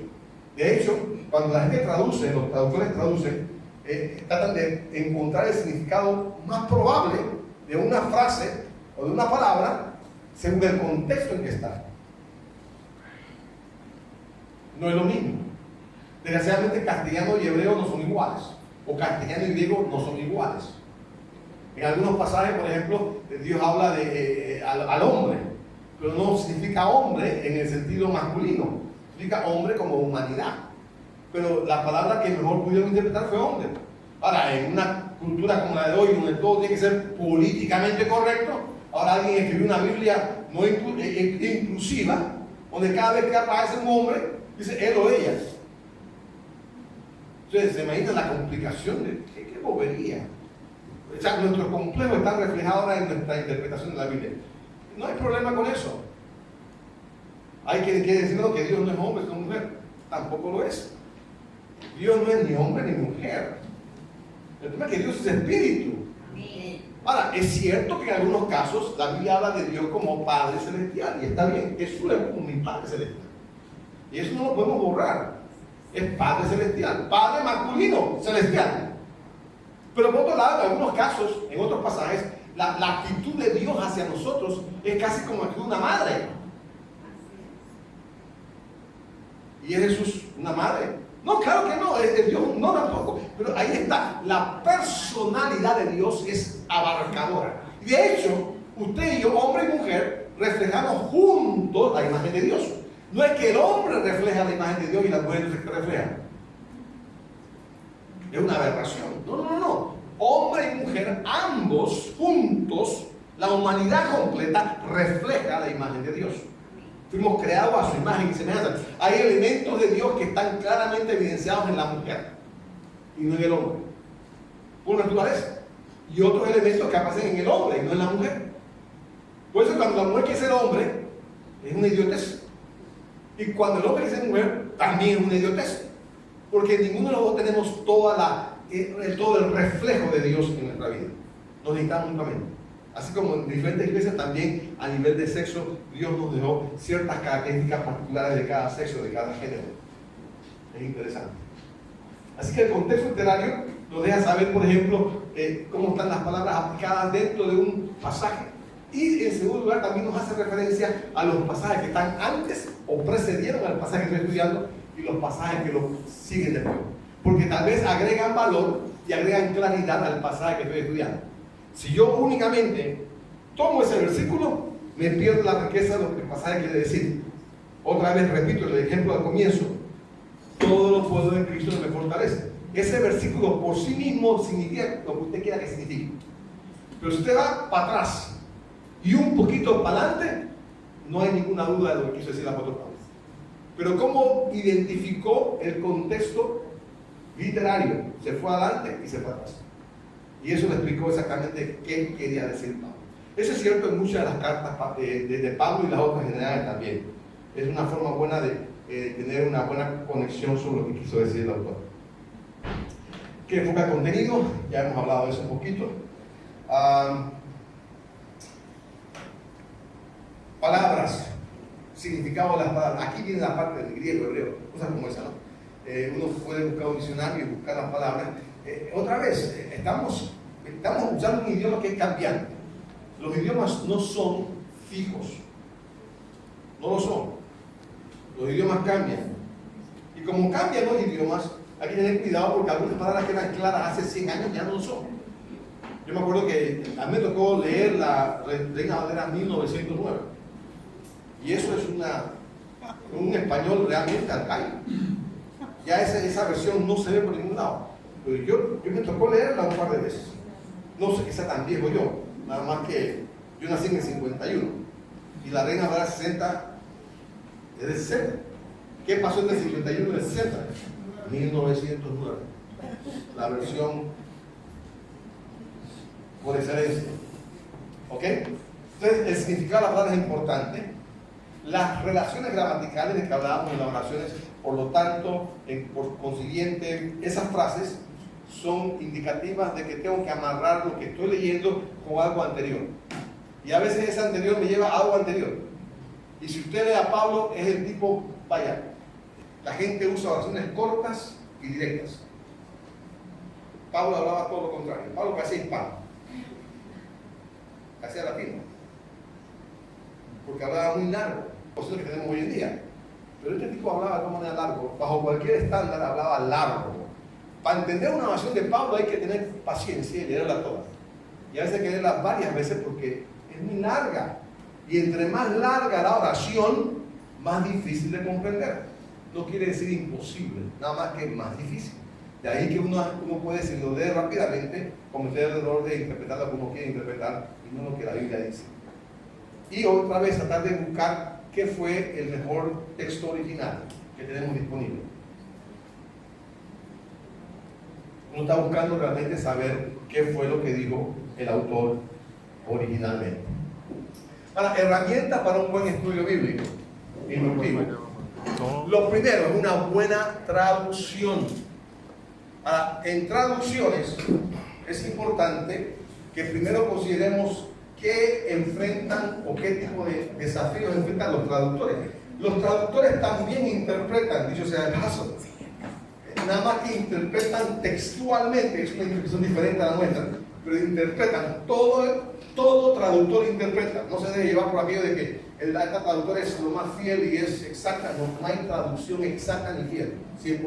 De hecho, cuando la gente traduce, los traductores traducen, tratan de encontrar el significado más probable de una frase o de una palabra según el contexto en que está. No es lo mismo. Desgraciadamente castellano y hebreo no son iguales, o castellano y griego no son iguales. En algunos pasajes, por ejemplo, Dios habla al hombre, pero no significa hombre en el sentido masculino, significa hombre como humanidad. Pero la palabra que mejor pudieron interpretar fue hombre. Ahora, en una cultura como la de hoy, donde todo tiene que ser políticamente correcto, ahora alguien escribió una Biblia no inclusiva, donde cada vez que aparece un hombre, dice él o ella. Entonces, se imagina la complicación de qué bobería. O sea, nuestros complejos están reflejados ahora en nuestra interpretación de la Biblia. No hay problema con eso. Hay quien quiere decir que Dios no es hombre, es mujer. Tampoco lo es. Dios no es ni hombre ni mujer. El tema es que Dios es espíritu. Ahora, es cierto que en algunos casos la Biblia habla de Dios como Padre Celestial, y está bien, Jesús es como mi Padre Celestial. Y eso no lo podemos borrar. Es Padre Celestial, Padre masculino celestial. Pero por otro lado, en algunos casos, en otros pasajes, la actitud de Dios hacia nosotros es casi como actitud de una madre. ¿Y es Jesús una madre? No, claro que no, es Dios no tampoco. Pero ahí está, la personalidad de Dios es abarcadora. Y de hecho, usted y yo, hombre y mujer, reflejamos juntos la imagen de Dios. No es que el hombre refleja la imagen de Dios y la mujer no se refleja. Es una aberración. No. Hombre y mujer, ambos juntos, la humanidad completa refleja la imagen de Dios. Fuimos creados a su imagen y semejanza. Hay elementos de Dios que están claramente evidenciados en la mujer y no en el hombre, por naturaleza. Y otros elementos que aparecen en el hombre y no en la mujer. Por eso cuando la mujer quiere ser hombre, es una idiotez. Y cuando el hombre quiere ser mujer, también es una idiotez. Porque ninguno de los dos tenemos todo el reflejo de Dios en nuestra vida. Nos necesitamos mutuamente. Así como en diferentes iglesias, también a nivel de sexo, Dios nos dejó ciertas características particulares de cada sexo, de cada género. Es interesante. Así que el contexto literario nos deja saber, por ejemplo, cómo están las palabras aplicadas dentro de un pasaje. Y en segundo lugar, también nos hace referencia a los pasajes que están antes o precedieron al pasaje que estoy estudiando y los pasajes que lo siguen después. Porque tal vez agregan valor y agregan claridad al pasaje que estoy estudiando. Si yo únicamente tomo ese versículo, me pierdo la riqueza de lo que el pasaje quiere decir. Otra vez repito el ejemplo al comienzo. todo lo puedo en Cristo que me fortalece. Ese versículo por sí mismo significa lo que usted quiera que signifique. Pero si usted va para atrás y un poquito para adelante, no hay ninguna duda de lo que quiso decir el apóstol Pablo. Pero cómo identificó el contexto literario, se fue adelante y se fue atrás. Y eso le explicó exactamente qué quería decir Pablo. Eso es cierto en muchas de las cartas de Pablo y las otras generales también. Es una forma buena de tener una buena conexión sobre lo que quiso decir el autor. ¿Qué enfoca el contenido? Ya hemos hablado de eso un poquito. Palabras, significado de las palabras. Aquí viene la parte del griego, hebreo, cosas como esa, ¿no? Uno puede buscar un diccionario y buscar las palabras. Otra vez, estamos usando un idioma que es cambiante. Los idiomas no son fijos, no lo son. Los idiomas cambian. Y como cambian los idiomas, hay que tener cuidado porque algunas palabras que eran claras hace 100 años ya no lo son. Yo me acuerdo que a mí me tocó leer la Reina Valera 1909. Y eso es un español realmente arcaico. Ya esa versión no se ve por ningún lado. Pero yo me tocó leerla un par de veces. No sé que sea tan viejo yo, nada más que yo nací en el 51. Y la Reina Valera 60 es de 60. ¿Qué pasó en el 51 y el 60? 1909. La versión por excelencia. ¿Ok? Entonces, el significado de la palabra es importante. Las relaciones gramaticales de que hablábamos en las oraciones, por lo tanto, por consiguiente, esas frases son indicativas de que tengo que amarrar lo que estoy leyendo con algo anterior. Y a veces ese anterior me lleva a algo anterior. Y si usted lee a Pablo, es el tipo, vaya, la gente usa oraciones cortas y directas. Pablo hablaba todo lo contrario. Pablo que hacía hispano, que hacía latino, porque hablaba muy largo, cosas que tenemos hoy en día. Pero este tipo hablaba de una manera largo, bajo cualquier estándar hablaba largo. Para entender una oración de Pablo hay que tener paciencia y leerla toda. Y a veces hay que leerla varias veces porque es muy larga. Y entre más larga la oración, más difícil de comprender. No quiere decir imposible, nada más que más difícil. De ahí que uno puede, si lo lee rápidamente, cometer el error de interpretar lo que uno quiere interpretar y no lo que la Biblia dice. Y otra vez tratar de buscar qué fue el mejor texto original que tenemos disponible. Uno está buscando realmente saber qué fue lo que dijo el autor originalmente. Ahora, herramientas para un buen estudio bíblico inductivo. Lo primero es una buena traducción. Ahora, en traducciones es importante que primero consideremos qué enfrentan o qué tipo de desafíos enfrentan los traductores. Los traductores también interpretan, dicho sea de paso, nada más que interpretan textualmente, es una interpretación diferente a la nuestra, pero interpretan, todo traductor interpreta, no se debe llevar por aquello de que el traductor es lo más fiel y es exacta, no hay traducción exacta ni fiel, 100%,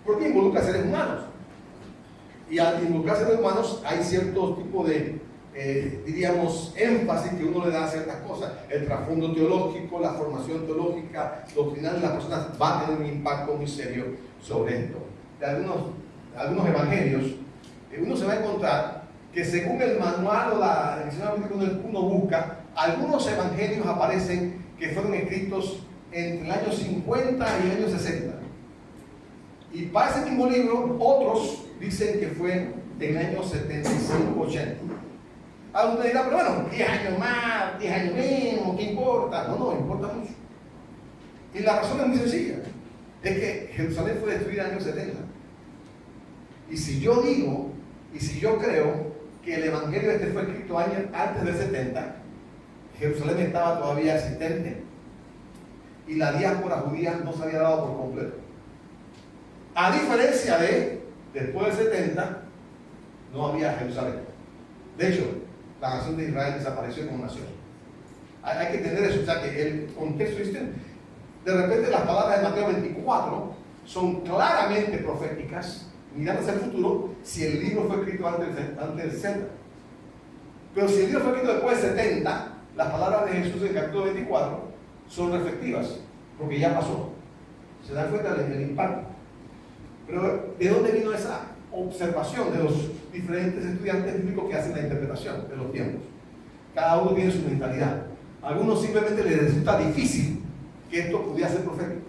porque involucra a seres humanos, y al involucrar a seres humanos hay cierto tipo de diríamos, énfasis que uno le da a ciertas cosas, el trasfondo teológico, la formación teológica, doctrinal de las personas va a tener un impacto muy serio sobre esto. De algunos evangelios, uno se va a encontrar que según el manual o la edición que uno busca, algunos evangelios aparecen que fueron escritos entre el año 50 y el año 60. Y para ese mismo libro, otros dicen que fue en el año 75-80. Algunos usted dirá, pero bueno, 10 años más, 10 años menos, ¿qué importa? No, importa mucho. Y la razón es muy sencilla. Es que Jerusalén fue destruida en el año 70. Y si yo digo, y si yo creo que el evangelio este fue escrito años antes del 70, Jerusalén estaba todavía existente. Y la diáspora judía no se había dado por completo. A diferencia de, después del 70, no había Jerusalén. De hecho, la nación de Israel desapareció como nación. Hay que entender eso, o sea que el contexto existe. De repente las palabras de Mateo 24 son claramente proféticas, mirando hacia el futuro, si el libro fue escrito antes del 60. Pero si el libro fue escrito después del 70, las palabras de Jesús en el capítulo 24 son reflexivas, porque ya pasó. Se dan cuenta del impacto. Pero ¿de dónde vino esa observación de los diferentes estudiantes bíblicos que hacen la interpretación de los tiempos? Cada uno tiene su mentalidad. A algunos simplemente les resulta difícil que esto pudiera ser profético.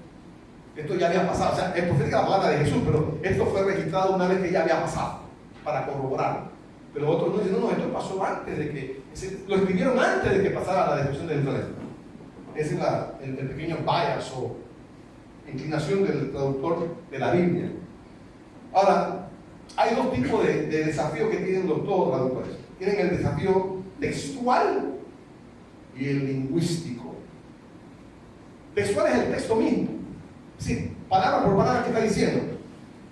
Esto ya había pasado, o sea, es profética la palabra de Jesús, pero esto fue registrado una vez que ya había pasado, para corroborarlo. Pero otros no dicen, no, esto pasó antes de que, lo escribieron antes de que pasara la destrucción de Jerusalén. Ese es el pequeño bias o inclinación del traductor de la Biblia. Ahora, hay dos tipos de desafíos que tienen todos los traductores. Tienen el desafío textual y el lingüístico. Textual es el texto mismo, sí, palabra por palabra que está diciendo.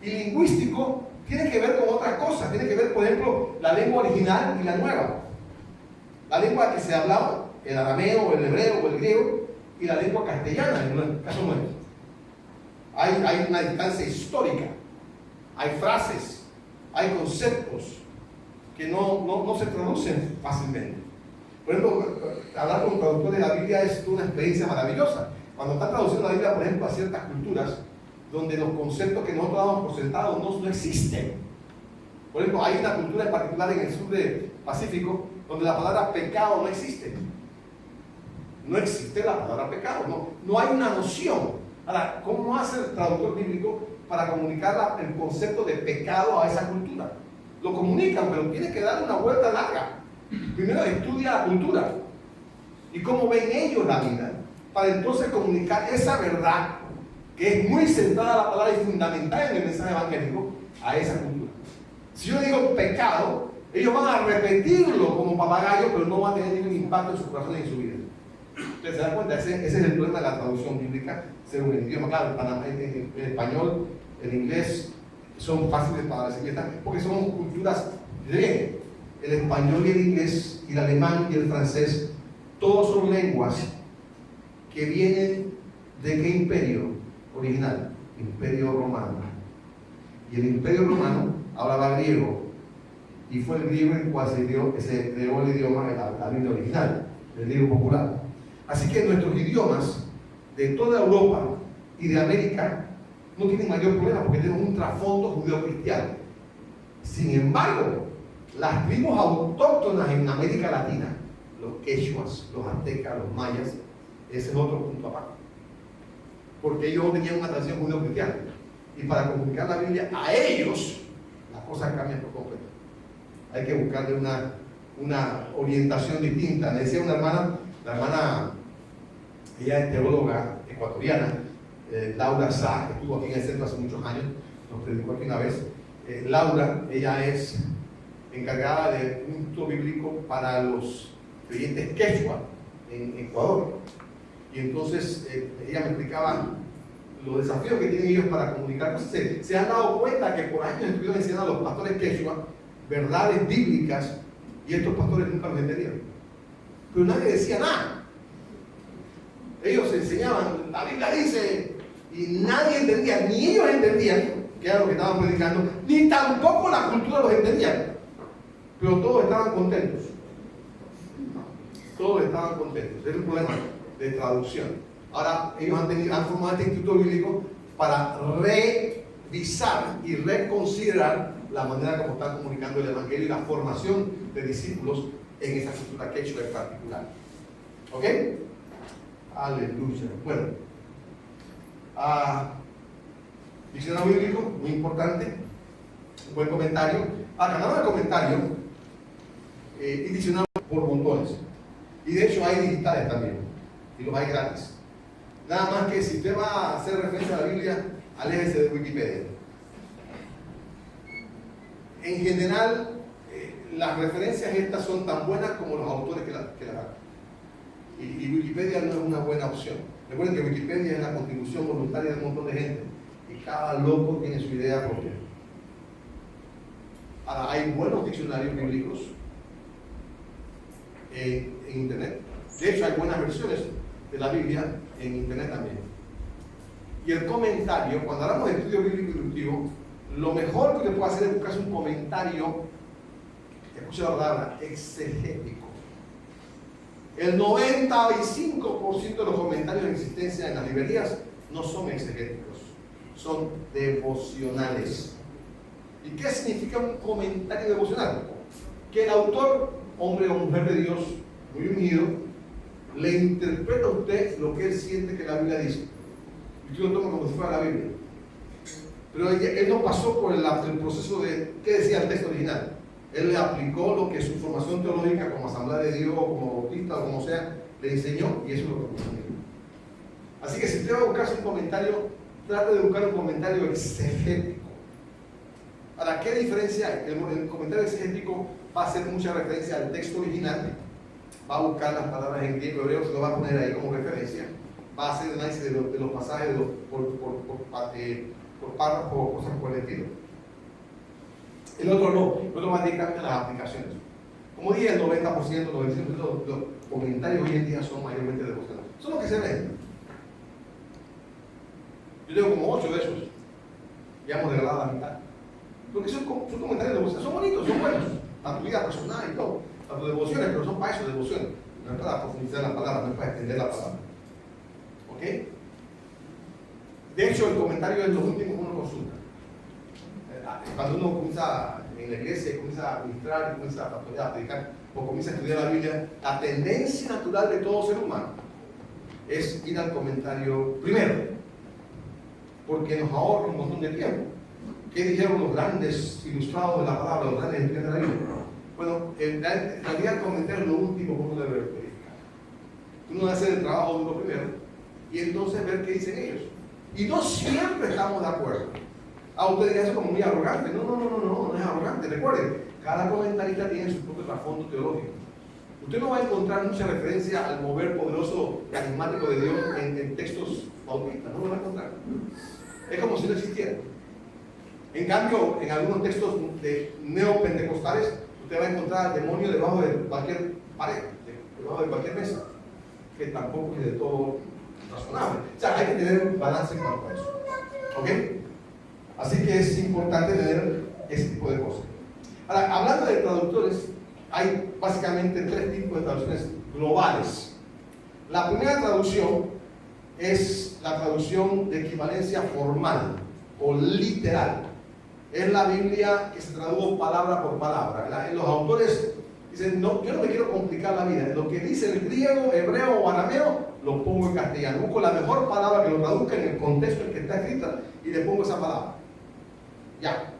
Y lingüístico tiene que ver con otras cosas, tiene que ver, por ejemplo, la lengua original y la nueva. La lengua que se hablaba, el arameo, el hebreo o el griego, y la lengua castellana, en el caso nuestro. Hay una distancia histórica, hay frases, hay conceptos que no se traducen fácilmente. Por ejemplo, hablar con un traductor de la Biblia es una experiencia maravillosa. Cuando está traduciendo la Biblia, por ejemplo, a ciertas culturas, donde los conceptos que nosotros damos por sentados no existen. Por ejemplo, hay una cultura en particular en el sur del Pacífico, donde la palabra pecado no existe. No existe la palabra pecado, no hay una noción. Ahora, ¿cómo hace el traductor bíblico para comunicar el concepto de pecado a esa cultura? Lo comunican, pero tiene que dar una vuelta larga. Primero estudia la cultura y cómo ven ellos la vida, para entonces comunicar esa verdad que es muy centrada la palabra y fundamental en el mensaje evangélico a esa cultura. Si yo digo pecado, ellos van a repetirlo como papagayo, pero no va a tener ningún impacto en su corazón y en su vida. Ustedes se dan cuenta, ese es el problema de la traducción bíblica según el idioma. Claro, en español, el inglés son fáciles para decir porque son culturas de el español y el inglés, y el alemán y el francés, todos son lenguas que vienen de qué imperio original, Imperio Romano. Y el Imperio Romano hablaba griego, y fue el griego en el cual se creó el idioma de la Biblia original, el griego popular. Así que nuestros idiomas de toda Europa y de América no tienen mayor problema porque tenemos un trasfondo judeo-cristiano. Sin embargo, las tribus autóctonas en América Latina, los quechuas, los aztecas, los mayas, ese es otro punto aparte. Porque ellos no tenían una tradición judeo-cristiana. Y para comunicar la Biblia a ellos, las cosas cambian por completo. Hay que buscarle una orientación distinta. Me decía una hermana, la hermana, ella es teóloga ecuatoriana, Laura Sá, que estuvo aquí en el centro hace muchos años, nos predicó aquí una vez. Laura, ella es encargada de un estudio bíblico para los creyentes quechua en Ecuador. Y entonces ella me explicaba los desafíos que tienen ellos para comunicar. Entonces, se han dado cuenta que por años estuvieron enseñando a los pastores quechua verdades bíblicas y estos pastores nunca los entendieron. Pero nadie decía nada. Ellos enseñaban, la Biblia dice, y nadie entendía, ni ellos entendían que era lo que estaban predicando, ni tampoco la cultura los entendía. Pero todos estaban contentos. Todos estaban contentos. Ese es el problema de traducción. Ahora, ellos han formado este instituto bíblico para revisar y reconsiderar la manera como están comunicando el evangelio y la formación de discípulos en esa cultura quechua en particular. ¿Ok? Aleluya. Bueno, diccionario bíblico, muy importante, un buen comentario. Canal de comentario y diccionario por montones. Y de hecho hay digitales también, y los hay gratis. Nada más que si usted va a hacer referencia a la Biblia, aléjese de Wikipedia. En general, las referencias estas son tan buenas como los autores que las dan. Y Wikipedia no es una buena opción. Recuerden que Wikipedia es la contribución voluntaria de un montón de gente y cada loco tiene su idea propia. Ahora, hay buenos diccionarios bíblicos en internet. De hecho, hay buenas versiones de la Biblia en internet también. Y el comentario, cuando hablamos de estudio bíblico inductivo, lo mejor que usted puede hacer es buscarse un comentario, escuche la palabra, exegético. El 95% de los comentarios en existencia en las librerías no son exegéticos. son devocionales. ¿Y qué significa un comentario devocional? Que el autor, hombre o mujer de Dios, muy unido, le interpreta a usted lo que él siente que la Biblia dice. Y usted lo toma como si fuera la Biblia. Pero él no pasó por el proceso de qué decía el texto original. Él le aplicó lo que su formación teológica, como Asamblea de Dios, como bautista o como sea, le enseñó, y eso es lo que puso. Así que si usted va a buscarse un comentario, trate de buscar un comentario exegético. Ahora, ¿qué diferencia hay? El comentario exegético va a hacer mucha referencia al texto original, va a buscar las palabras en griego y hebreo, se lo va a poner ahí como referencia, va a hacer análisis de los pasajes por párrafos o cosas por el estilo. El otro no, el otro va directamente a las aplicaciones. Como dije, el 90%, el 95% de los comentarios hoy en día son mayormente devocionales. Son los que se ven. Yo tengo como 8 de esos. Ya hemos regalado la mitad. Porque son comentarios devocionales, son bonitos, son buenos. Para tu vida personal y todo. Para tus devociones, pero son para eso, devociones. No es para profundizar la palabra, no es para extender la palabra. ¿Ok? De hecho, el comentario es lo último que uno consulta. Cuando uno comienza en la iglesia, comienza a ministrar, comienza a predicar o comienza a estudiar la Biblia, la tendencia natural de todo ser humano es ir al comentario primero, porque nos ahorra un montón de tiempo. ¿Qué dijeron los grandes ilustrados de la palabra, los grandes estudiantes de la Biblia? Bueno, en realidad el comentario es lo último que uno debe verificar. Uno debe hacer el trabajo duro primero y entonces ver qué dicen ellos. Y no siempre estamos de acuerdo. Usted dice eso como muy arrogante. No es arrogante. Recuerden, cada comentarista tiene su propio trasfondo teológico. Usted no va a encontrar mucha referencia al mover poderoso carismático de Dios en textos bautistas. No lo va a encontrar. Es como si no existiera. En cambio, en algunos textos de neopentecostales, usted va a encontrar al demonio debajo de cualquier pared, debajo de cualquier mesa, que tampoco es de todo razonable. O sea, hay que tener un balance en cuanto a eso. ¿Ok? Así que es importante tener ese tipo de cosas. Ahora, hablando de traductores, hay básicamente 3 tipos de traducciones globales. La primera traducción es la traducción de equivalencia formal o literal. Es la Biblia que se tradujo palabra por palabra. Los autores dicen, no, yo no me quiero complicar la vida. Lo que dice el griego, hebreo o arameo, lo pongo en castellano. Busco la mejor palabra que lo traduzca en el contexto en que está escrita y le pongo esa palabra. Ya.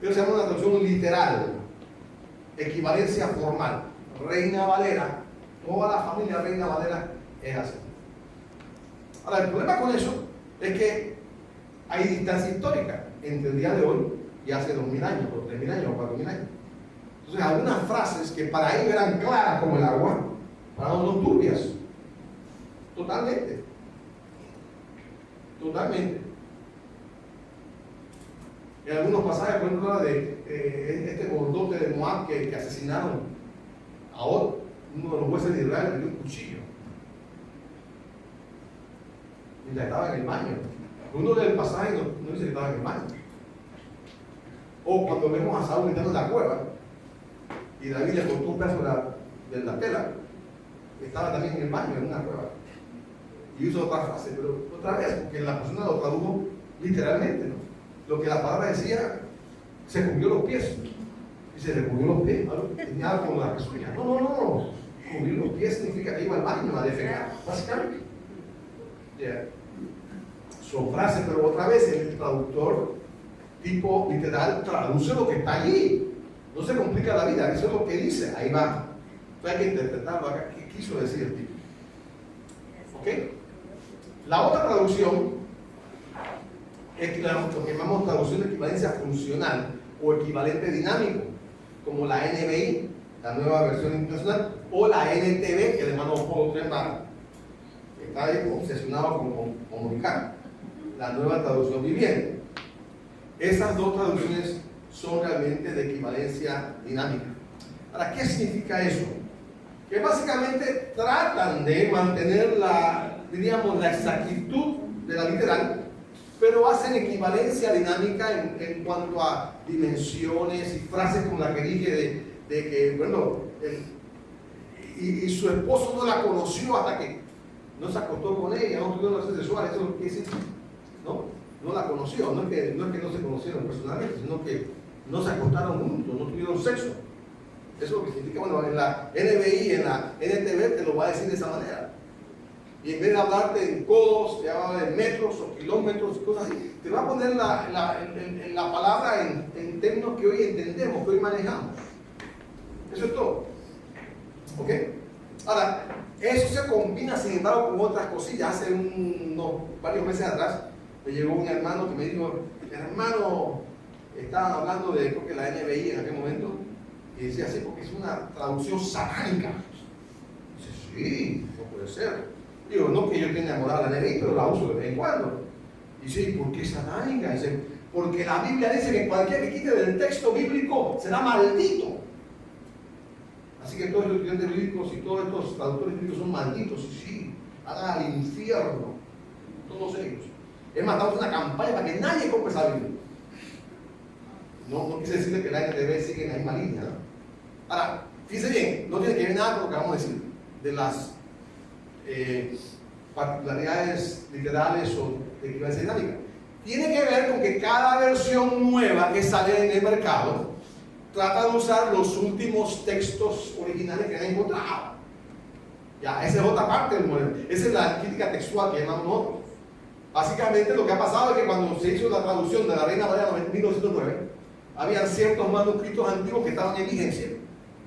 Pero se llama una traducción literal. Equivalencia formal. Reina Valera. Toda la familia Reina Valera es así. Ahora, el problema con eso es que hay distancia histórica entre el día de hoy y hace 2000 años, o 3000 años, o 4000 años. Entonces, algunas frases que para ellos eran claras como el agua, para nosotros son turbias. Totalmente. Totalmente. En algunos pasajes, por ejemplo, habla de este gordote de Moab que asesinaron a otro, uno de los jueces de Israel, le dio un cuchillo. Mientras estaba en el baño. Uno del pasaje no dice que estaba en el baño. O cuando vemos a Saúl entrando en la cueva y David le cortó un pedazo de la tela, estaba también en el baño, en una cueva. Y usa otra frase, pero otra vez, porque la persona lo tradujo literalmente, ¿no? Lo que la palabra decía, se cubrió los pies. Y se le cubrió los pies, ¿no? Tenía algo como la pezuña. No. Cubrir los pies significa que iba al baño a defecar, básicamente. Yeah. Son frases, pero otra vez el traductor tipo literal traduce lo que está allí. No se complica la vida, eso es lo que dice, ahí va. Entonces hay que interpretarlo acá, qué quiso decir el tipo. ¿Ok? La otra traducción es lo que llamamos traducción de equivalencia funcional o equivalente dinámico, como la NBI, la nueva versión internacional, o la NTV, que el hermano Paul Tremar está ahí obsesionado con comunicar, la nueva traducción viviente. Esas dos traducciones son realmente de equivalencia dinámica. Ahora, ¿qué significa eso? Que básicamente tratan de mantener la exactitud de la literal, pero hacen equivalencia dinámica en cuanto a dimensiones y frases como la que dije de que, bueno, y su esposo no la conoció hasta que no se acostó con ella, no tuvieron relaciones sexuales, eso es lo que dice, ¿no? no la conoció. No es que no se conocieron personalmente, sino que no se acostaron juntos, no tuvieron sexo. Eso es lo que significa, bueno, en la NBI, en la NTV te lo va a decir de esa manera. Y en vez de hablarte en codos, te habla de metros o kilómetros y cosas así, te va a poner la palabra en términos que hoy entendemos, que hoy manejamos. Eso es todo. ¿Ok? Ahora, eso se combina sin embargo con otras cosillas. Hace varios meses atrás me llegó un hermano que me dijo, hermano, estaban hablando de, creo que la NBI en aquel momento, y decía así, porque es una traducción satánica. Dice, sí, no puede ser. Digo, no que yo tenga enamorado a la NBI, pero la uso de vez en cuando. Dice, ¿y por qué satánica? Dice, porque la Biblia dice que cualquiera que quite del texto bíblico será maldito. Así que todos los estudiantes bíblicos y todos estos traductores bíblicos son malditos. Y sí, hagan al infierno. Todos ellos. Es más, damos una campaña para que nadie compre esa Biblia. No quise decirle que la NTV sigue en la misma línea, ¿no? Ahora, fíjense bien, no tiene que ver nada con lo que vamos a decir de las particularidades literales o de equivalencia dinámica. Tiene que ver con que cada versión nueva que sale en el mercado trata de usar los últimos textos originales que han encontrado. Ya, esa es otra parte del modelo. Esa es la crítica textual que llamamos nosotros. Básicamente lo que ha pasado es que cuando se hizo la traducción de la Reina Valera en 1909, habían ciertos manuscritos antiguos que estaban en vigencia.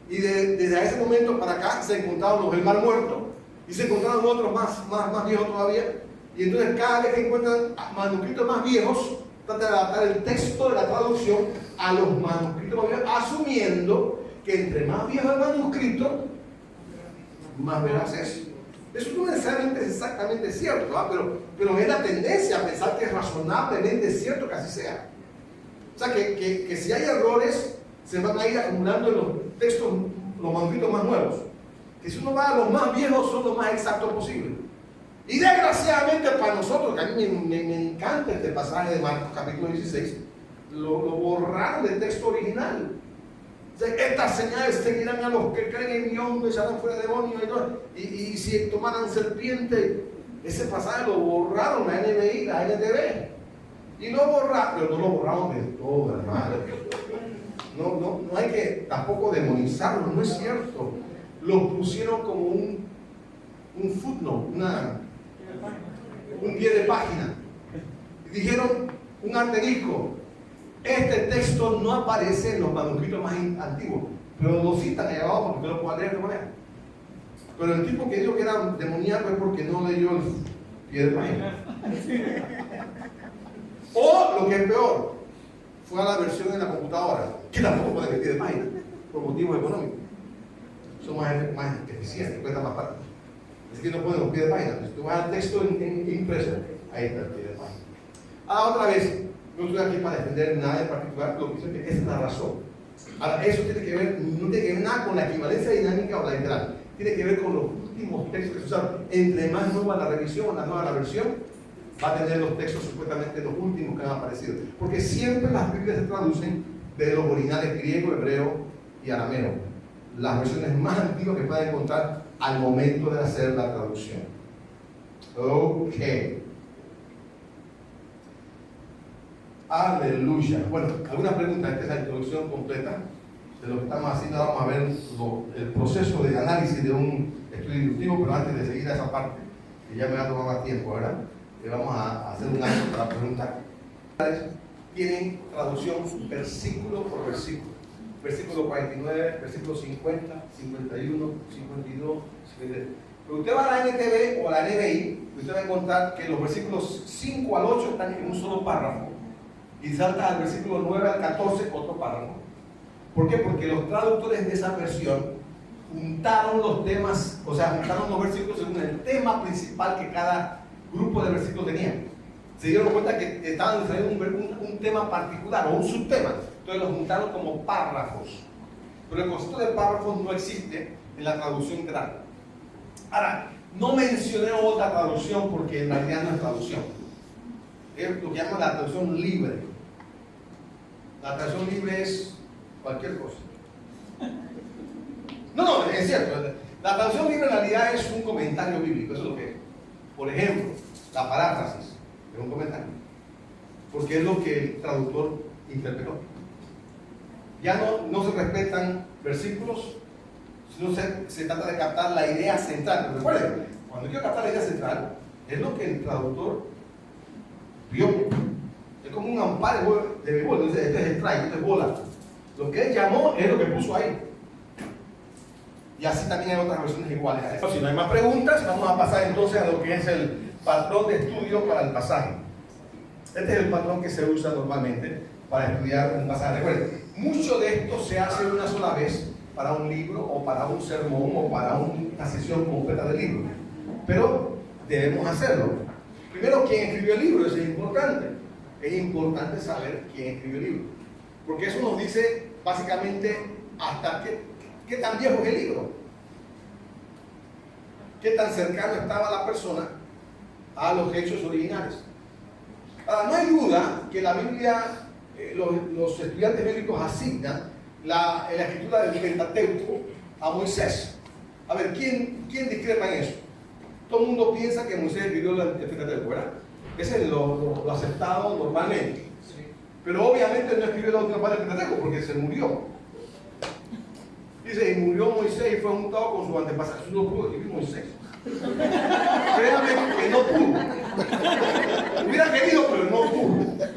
Y desde ese momento para acá se encontraron los del Mar Muerto y se encontraron otros más viejos todavía. Y entonces cada vez que encuentran manuscritos más viejos, tratan de adaptar el texto de la traducción a los manuscritos más viejos, asumiendo que entre más viejo el manuscrito, más veraz es. Eso no necesariamente es exactamente cierto, ¿verdad? Pero es la tendencia a pensar que es razonablemente cierto que así sea. O sea, que si hay errores, se van a ir acumulando en los textos, los manuscritos más nuevos. Que si uno va a los más viejos, son los más exactos posibles. Y desgraciadamente para nosotros, que a mí me encanta este pasaje de Marcos capítulo 16, lo borraron del texto original. O sea, estas señales seguirán a los que creen en mi nombre, echarán fuera demonios y todo. Y si tomaran serpiente, ese pasaje lo borraron la NBI, la NTV. Y lo borraron, pero no lo borraron del todo, hermano. No hay que tampoco demonizarlo, no es cierto. Lo pusieron como un footnote, un pie de página. Y dijeron, un asterisco, este texto no aparece en los manuscritos más antiguos, pero lo citan ahí abajo porque lo pueden leer de manera. Pero el tipo que dijo que era demoníaco es porque no leyó el pie de página. O lo que es peor, fue a la versión en la computadora, que tampoco puede meter de página, por motivos económicos. Son más eficientes, cuesta más barato. Así que no pueden los pies de página. Si tú vas al texto impreso, ahí está el pie de página. Otra vez, no estoy aquí para defender nada en particular, lo que dice que esa es la razón. Ahora, eso tiene que ver, no tiene que ver nada con la equivalencia dinámica o la literal. Tiene que ver con los últimos textos que se usaron. Entre más nueva la revisión, más nueva la versión, va a tener los textos supuestamente los últimos que han aparecido. Porque siempre las Biblias se traducen de los originales griego, hebreo y arameo. Las versiones más antiguas que pueden encontrar al momento de hacer la traducción. Ok. Aleluya. Bueno, ¿alguna pregunta? Esta es la introducción completa de lo que estamos haciendo. Vamos a ver el proceso de análisis de un estudio inductivo, pero antes de seguir a esa parte, que ya me va a tomar más tiempo, ¿verdad? Vamos a hacer un acto para preguntar. Tienen traducción versículo por versículo. Versículo 49, versículo 50, 51, 52, 53. Pero usted va a la NTV o a la NBI, usted va a encontrar que los versículos 5 al 8 están en un solo párrafo. Y salta al versículo 9 al 14, otro párrafo. ¿Por qué? Porque los traductores de esa versión juntaron los temas, o sea, juntaron los versículos según el tema principal que cada grupo de versículos tenía. Se dieron cuenta que estaban diferentes un tema particular o un subtema. Entonces los juntaron como párrafos. Pero el concepto de párrafos no existe en la traducción literal. Ahora, no mencioné otra traducción porque en realidad no es traducción. Es lo que llaman la traducción libre. La traducción libre es cualquier cosa. No, es cierto. La traducción libre en realidad es un comentario bíblico. Eso es lo que es. Por ejemplo, la paráfrasis es un comentario. porque es lo que el traductor interpretó. Ya no se respetan versículos, sino se trata de captar la idea central. Pero recuerden, cuando quiero captar la idea central, es lo que el traductor vio. Es como un amparo de béisbol. Este es el strike, este es bola. Lo que él llamó es lo que puso ahí. Y así también hay otras versiones iguales a eso. Si no hay más preguntas, vamos a pasar entonces a lo que es el patrón de estudio para el pasaje. Este es el patrón que se usa normalmente para estudiar un pasaje. Recuerden, mucho de esto se hace una sola vez para un libro o para un sermón o para una sesión completa del libro. Pero debemos hacerlo. Primero, ¿quién escribió el libro? Eso es importante. Es importante saber quién escribió el libro. Porque eso nos dice básicamente hasta qué tan viejo es el libro. Qué tan cercano estaba la persona a los hechos originales. Ahora, no hay duda que la Biblia, los estudiantes bíblicos asignan la escritura del Pentateuco a Moisés. A ver, ¿quién discrepa en eso? Todo el mundo piensa que Moisés escribió el Pentateuco, ¿verdad? Ese es lo aceptado normalmente. Pero obviamente no escribió la última parte del Pentateuco porque se murió. Dice, y murió Moisés y fue juntado con su antepasado. Eso no pudo escribir Moisés. Créame que no pudo. Hubiera querido, pero no pudo.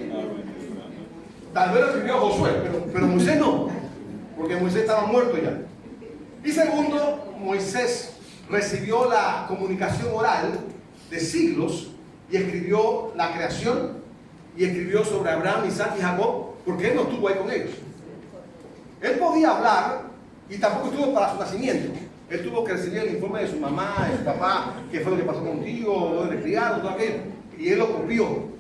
Tal vez lo escribió Josué, pero Moisés no. Porque Moisés estaba muerto ya. Y segundo, Moisés recibió la comunicación oral de siglos y escribió la creación y escribió sobre Abraham, Isaac y Jacob, porque él no estuvo ahí con ellos. Él podía hablar y tampoco estuvo para su nacimiento. Él tuvo que recibir el informe de su mamá, de su papá, qué fue lo que pasó contigo, dónde le criaron, todo aquello. Y él lo copió.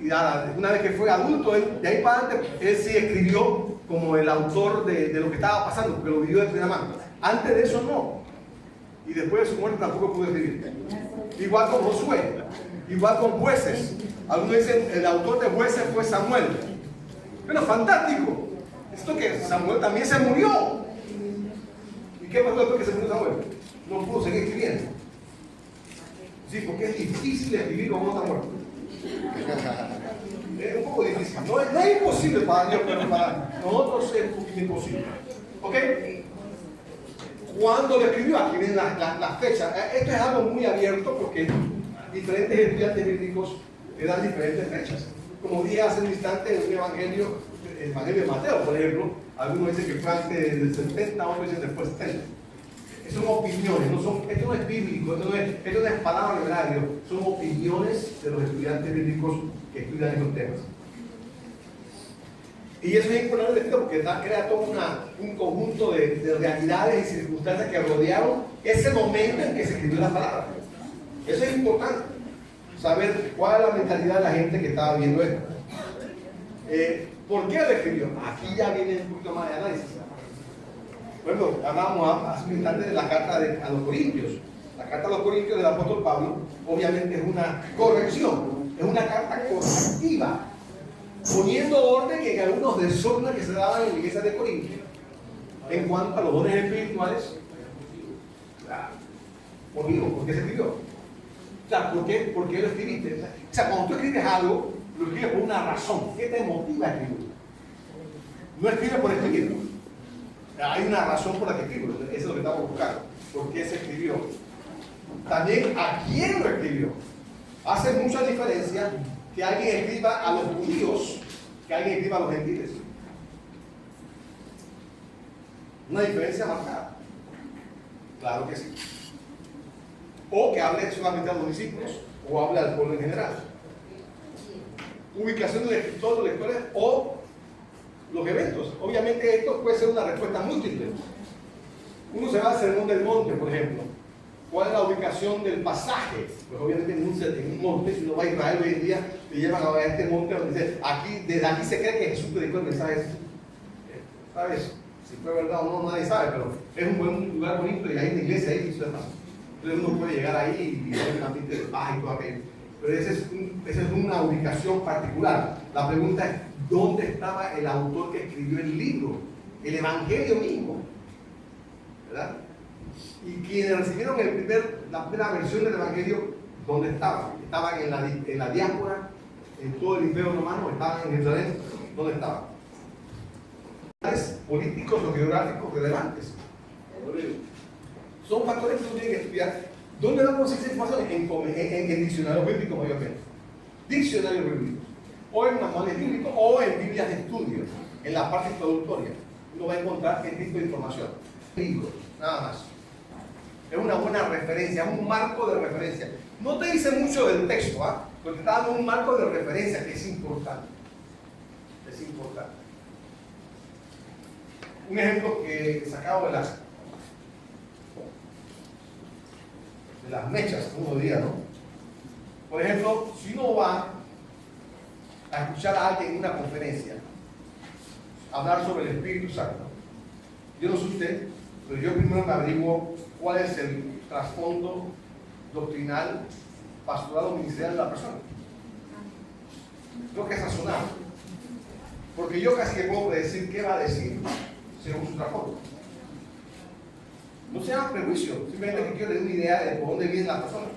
Y una vez que fue adulto, de ahí para adelante, él sí escribió como el autor de lo que estaba pasando, porque lo vivió de primera mano. Antes de eso no. Y después de su muerte tampoco pudo escribir. Igual con Josué, igual con Jueces. Algunos dicen el autor de Jueces fue Samuel. Pero fantástico. Esto que Samuel también se murió. ¿Y qué pasó después que se murió Samuel? No pudo seguir escribiendo. Sí, porque es difícil escribir con otra muerte. Es un poco difícil. No es imposible para Dios, pero para nosotros es un poquito imposible. ¿Ok? ¿Cuándo lo escribió? Aquí vienen las fechas. Esto es algo muy abierto porque diferentes estudiantes bíblicos le dan diferentes fechas. Como dije hace un instante en un evangelio, el evangelio de Mateo, por ejemplo, algunos dicen que fue antes del 70, otros dicen después del 70. Son opiniones, esto no es bíblico, esto no es palabra de radio, son opiniones de los estudiantes bíblicos que estudian estos temas. Y eso es importante porque crea todo un conjunto de realidades y circunstancias que rodearon ese momento en que se escribió la palabra. Eso es importante, saber cuál es la mentalidad de la gente que estaba viendo esto. ¿Por qué lo escribió? Aquí ya viene un poquito más de análisis. Bueno, hablábamos hace un instante de la carta a los Corintios. La carta a los Corintios del apóstol Pablo, obviamente es una corrección, es una carta correctiva, poniendo orden en algunos desórdenes que se daban en la iglesia de Corinto en cuanto a los dones espirituales. ¿Por qué se escribió? O sea, ¿por qué lo escribiste? O sea, cuando tú escribes algo, lo escribes por una razón. ¿Qué te motiva a escribir? No escribes por escribirlo. Hay una razón por la que escribo, eso es lo que estamos buscando. ¿Por qué se escribió? También, ¿a quién lo escribió? Hace mucha diferencia que alguien escriba a los judíos que alguien escriba a los gentiles. Una diferencia marcada. Claro que sí. O que hable solamente a los discípulos, o hable al pueblo en general. Ubicación del escritor, los lectores, o los eventos. Obviamente esto puede ser una respuesta múltiple. Uno se va al Sermón del Monte, por ejemplo. ¿Cuál es la ubicación del pasaje? Pues obviamente en un monte, si uno va a Israel hoy en día, le llevan a este monte donde dice, desde aquí se cree que Jesús predicó el mensaje. ¿Sabes? Si fue verdad o no, nadie sabe, pero es un buen lugar bonito y hay una iglesia ahí, y entonces uno puede llegar ahí y hay un ambiente de paz y todo aquello. Pero esa es una ubicación particular. La pregunta es, ¿dónde estaba el autor que escribió el libro? El evangelio mismo, ¿verdad? Y quienes recibieron la primera versión del evangelio, ¿dónde estaban? Estaban en la diáspora, en todo el Imperio Romano, estaban en Jerusalén. ¿Dónde estaban? Políticos o geográficos relevantes. Son factores que uno tiene que estudiar. ¿Dónde vamos a esa información? En diccionarios bíblicos mayormente. Diccionarios bíblicos. O en manuales bíblicos o en Biblias de estudio. En la parte introductoria. Uno va a encontrar este tipo de información. Libros, nada más. Es una buena referencia, es un marco de referencia. No te dice mucho del texto, pero te está dando un marco de referencia que es importante. Es importante. Un ejemplo que sacado de las mechas, como uno diría, ¿no? Por ejemplo, si uno va a escuchar a alguien en una conferencia hablar sobre el Espíritu Santo, yo no sé usted, pero yo primero me averiguo cuál es el trasfondo doctrinal, pastoral o ministerial de la persona. Creo que es razonable, porque yo casi que puedo predecir qué va a decir según su trasfondo. No se llama prejuicio, simplemente que quiero tener una idea de por dónde viene la persona,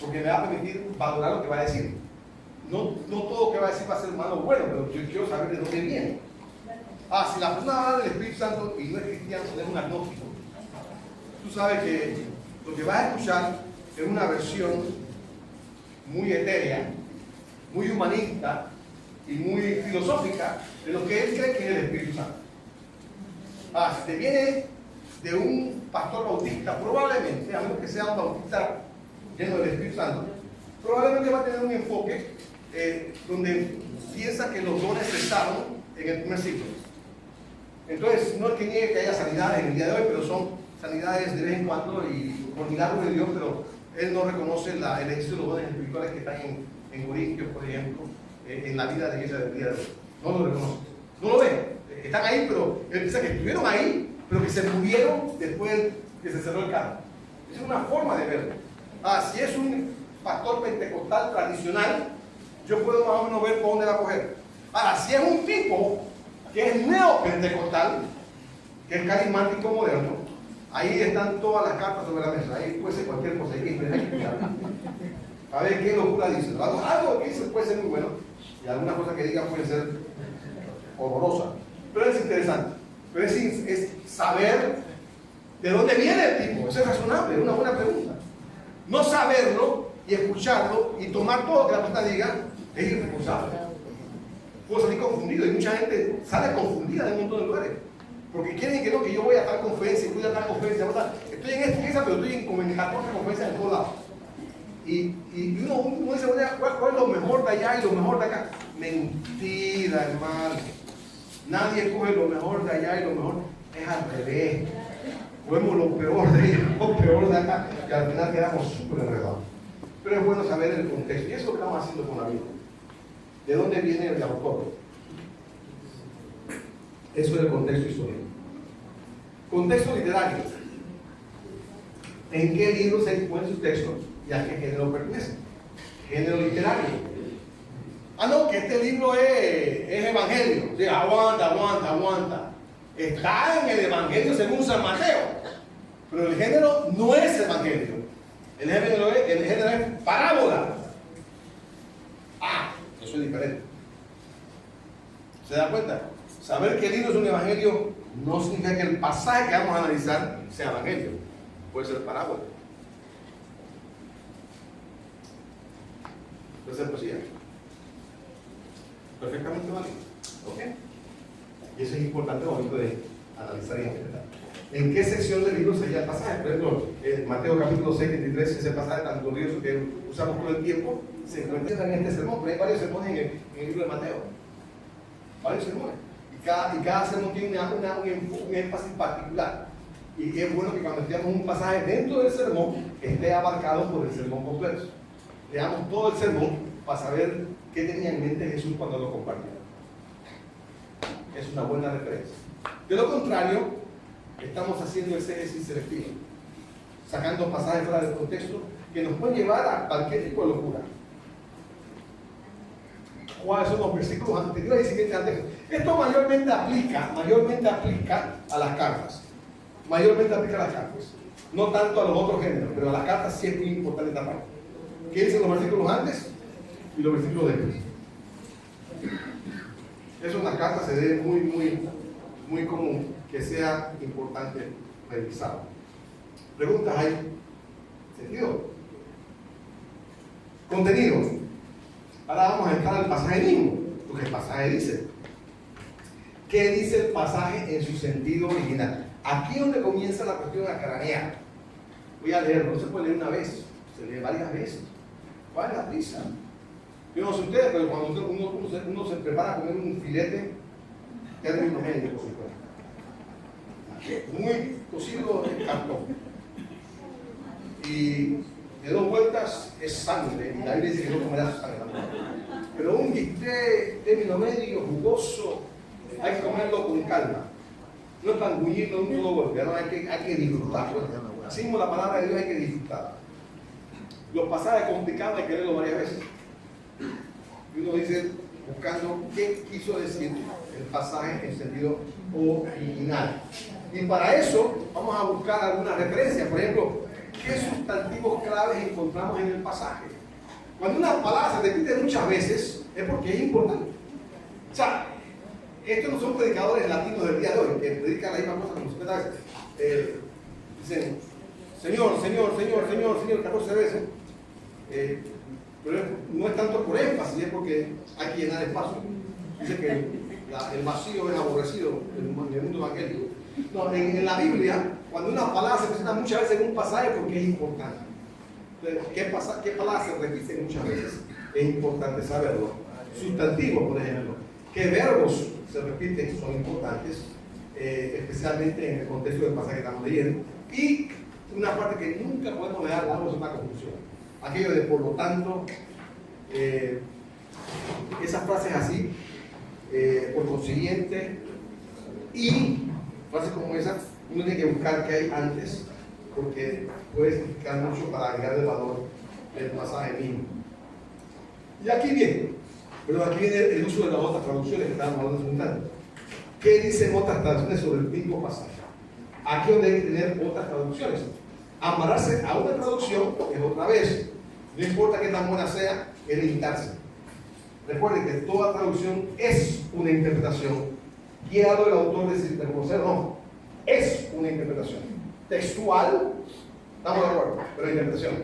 porque me va a permitir valorar lo que va a decir. No todo lo que va a decir va a ser malo o bueno, pero yo quiero saber de dónde viene. Si la persona habla del Espíritu Santo y no es cristiano, es un agnóstico, tú sabes que lo que vas a escuchar es una versión muy etérea, muy humanista y muy filosófica de lo que él cree que es el Espíritu Santo. Si te viene de un pastor bautista, probablemente, a menos que sea un bautista lleno del Espíritu Santo, probablemente va a tener un enfoque donde piensa que los dones estaban en el primer siglo. Entonces, no es que niegue que haya sanidades en el día de hoy, pero son sanidades de vez en cuando y por milagro de Dios, pero él no reconoce el ejercicio de los dones espirituales que están en Corintios, por ejemplo, en la vida de la iglesia del día de hoy. No lo reconoce. No lo ve. Están ahí, pero él piensa que estuvieron ahí, pero que se murieron después que se cerró el carro. Esa es una forma de verlo. Si es un pastor pentecostal tradicional, yo puedo más o menos ver por dónde va a coger. Si es un tipo que es neopentecostal, que es carismático moderno, ahí están todas las cartas sobre la mesa. Ahí puede ser cualquier cosa, hay que escuchar. A ver qué locura dice. Algo que dice puede ser muy bueno, y algunas cosas que diga pueden ser horrorosas. Pero es interesante. Pero es saber de dónde viene el tipo. Eso es razonable, es una buena pregunta. No saberlo y escucharlo y tomar todo lo que la persona diga es irresponsable. Puedo salir confundido y mucha gente sale confundida de un montón de lugares. Porque quieren que no, que yo voy a tal conferencia, voy a tal conferencia, estoy en esta iglesia, pero estoy en 14 conferencias en todos lados. Y uno dice, ¿cuál es lo mejor de allá y lo mejor de acá? Mentira, hermano. Nadie coge lo mejor de allá y lo mejor es al revés. Cogemos lo peor de allá, lo peor de acá, y al final quedamos súper enredados. Pero es bueno saber el contexto, y eso es lo que estamos haciendo con la Biblia. ¿De dónde viene el autor? Eso es el contexto histórico. Contexto literario. ¿En qué libro se encuentra su texto y a qué género pertenece? Género literario. No, que este libro es evangelio. Sí, aguanta. Está en el evangelio según San Mateo, pero el género no es evangelio. El género es parábola. Eso es diferente. ¿Se da cuenta? Saber que el libro es un evangelio no significa que el pasaje que vamos a analizar sea evangelio. Puede ser parábola. Puede ser poesía. Perfectamente válido. ¿Ok? Y eso es importante al momento de analizar y interpretar. ¿En qué sección del libro se halla el pasaje? Por ejemplo, en Mateo capítulo 6, 23, ese pasaje tan glorioso que usamos todo el tiempo, se encuentra en este sermón, pero hay varios sermones en el libro de Mateo. Varios sermones. Y cada sermón tiene un énfasis particular. Y es bueno que cuando estudiamos un pasaje dentro del sermón, esté abarcado por el sermón completo. Leamos todo el sermón para saber qué tenía en mente Jesús cuando lo compartió. Es una buena referencia. De lo contrario, estamos haciendo exégesis selectivo, sacando pasajes fuera del contexto que nos pueden llevar a cualquier tipo de locura. ¿Cuáles son los versículos anteriores y siguientes antes? Esto mayormente aplica a las cartas. Mayormente aplica a las cartas. No tanto a los otros géneros, pero a las cartas sí es muy importante esta parte. ¿Qué dicen los versículos antes? y los versículos después. Eso en las cartas se ve muy común que sea importante revisarlo. ¿Preguntas ahí? ¿Sentido? Contenido. Ahora vamos a entrar al pasaje mismo, porque el pasaje dice. ¿Qué dice el pasaje en su sentido original? Aquí es donde comienza la cuestión a cranear. Voy a leerlo, no se puede leer una vez, se lee varias veces. ¿Cuál es la prisa? Yo no sé ustedes, pero cuando uno se prepara a comer un filete, término medio, por supuesto. Muy cocido en cartón. Y de 2 vueltas es sangre, y la Biblia dice que no comerás sangre. Pero un bistec término medio, jugoso, hay que comerlo con calma. No es para engullirlo de un solo golpe, no, hay que disfrutarlo. Así como la palabra de Dios hay que disfrutarla. Los pasajes complicados hay que leerlo varias veces. Y uno dice, buscando qué quiso decir el pasaje en sentido original. Y para eso vamos a buscar algunas referencias. Por ejemplo, ¿qué sustantivos claves encontramos en el pasaje? Cuando una palabra se repite muchas veces, es porque es importante. O sea, estos no son predicadores latinos del día de hoy, que predican la misma cosa como 50 veces. Dicen, Señor, Señor, Señor, Señor, Señor, 14 veces. Pero no es tanto por énfasis, es porque hay que llenar espacio. Dice que el vacío es aborrecido en el mundo evangélico. No, en la Biblia, cuando una palabra se presenta muchas veces en un pasaje, porque es importante. Entonces, ¿qué palabra se repite muchas veces? Es importante saberlo. Sustantivos, por ejemplo. ¿Qué verbos se repiten? Son importantes, especialmente en el contexto del pasaje que estamos leyendo. Y una parte que nunca podemos dejar, damos una conclusión. Aquello de por lo tanto, esas frases así, por consiguiente, y frases como esa, uno tiene que buscar qué hay antes, porque puede significar mucho para agregar el valor del pasaje mismo. Y aquí viene el uso de las otras traducciones que estábamos hablando hace un tanto. ¿Qué dicen otras traducciones sobre el mismo pasaje? Aquí donde hay que tener otras traducciones. Amarrarse a una traducción es otra vez. No importa qué tan buena sea, es limitarse. Recuerden que toda traducción es una interpretación. Guiado el autor de reconocer, no. Es una interpretación. Textual, estamos de acuerdo, pero interpretación,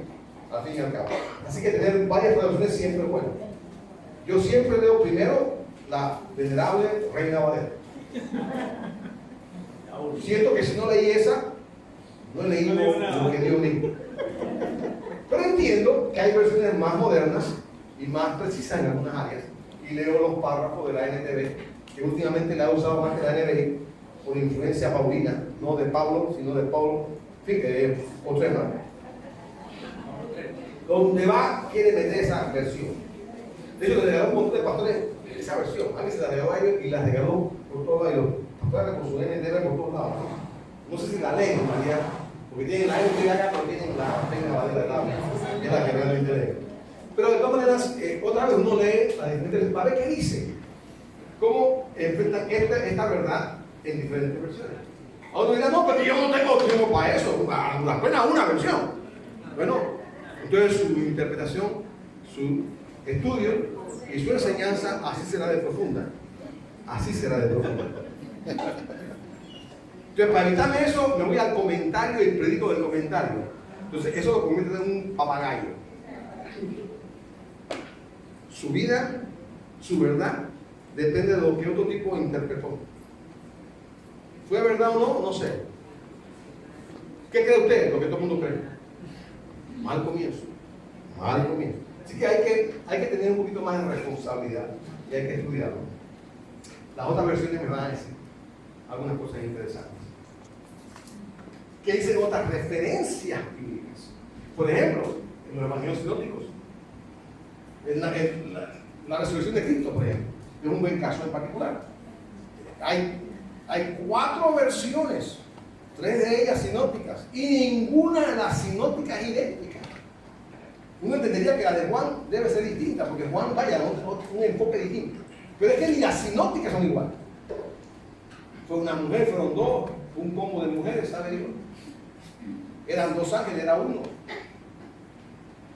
al fin y al cabo. Así que tener varias traducciones siempre es bueno. Yo siempre leo primero la venerable Reina Valera. Siento que si no leí esa, no he leído lo que Dios dijo. Pero entiendo que hay versiones más modernas y más precisas en algunas áreas. Y leo los párrafos de la NTV, que últimamente la he usado más que la NBI, por influencia paulina, no de Pablo, sino de Pablo, otro hermano. Donde va, quiere meter esa versión. De hecho, le regaló un montón de pastores esa versión. A mí se la regaló a ellos y la regaló por todos lados. Los pastores con su NTV por todos lados. No sé si la leen en realidad, porque tienen la NTV acá, pero tienen la Reina Valera de lado, que es la que realmente leen. Pero de todas maneras, otra vez uno lee las diferentes, para ver qué dice. Cómo enfrentan esta verdad en diferentes versiones. A otro dirán, no, pero yo no tengo tiempo para eso, apenas una versión. Bueno, entonces su interpretación, su estudio y su enseñanza, así será de profunda. Así será de profunda. Entonces, para evitarme eso, me voy al comentario y predico del comentario. Entonces, eso lo convierte en un papagayo. Su vida, su verdad, depende de lo que otro tipo interpretó. ¿Fue verdad o no? No sé. ¿Qué cree usted? Lo que todo el mundo cree. Mal comienzo. Mal comienzo. Así que hay que tener un poquito más de responsabilidad y hay que estudiarlo. Las otras versiones me van a decir algunas cosas interesantes. ¿Qué dicen otras referencias bíblicas? Por ejemplo, en los evangelios sinópticos. La resurrección de Cristo, por ejemplo, es un buen caso en particular. Hay 4 versiones, 3 de ellas sinópticas, y ninguna de las sinópticas es idéntica. Uno entendería que la de Juan debe ser distinta, porque Juan vaya un enfoque distinto. Pero es que ni las sinópticas son iguales. Fue una mujer, fueron 2, un combo de mujeres, ¿sabe Dios? Eran 2 ángeles, era uno.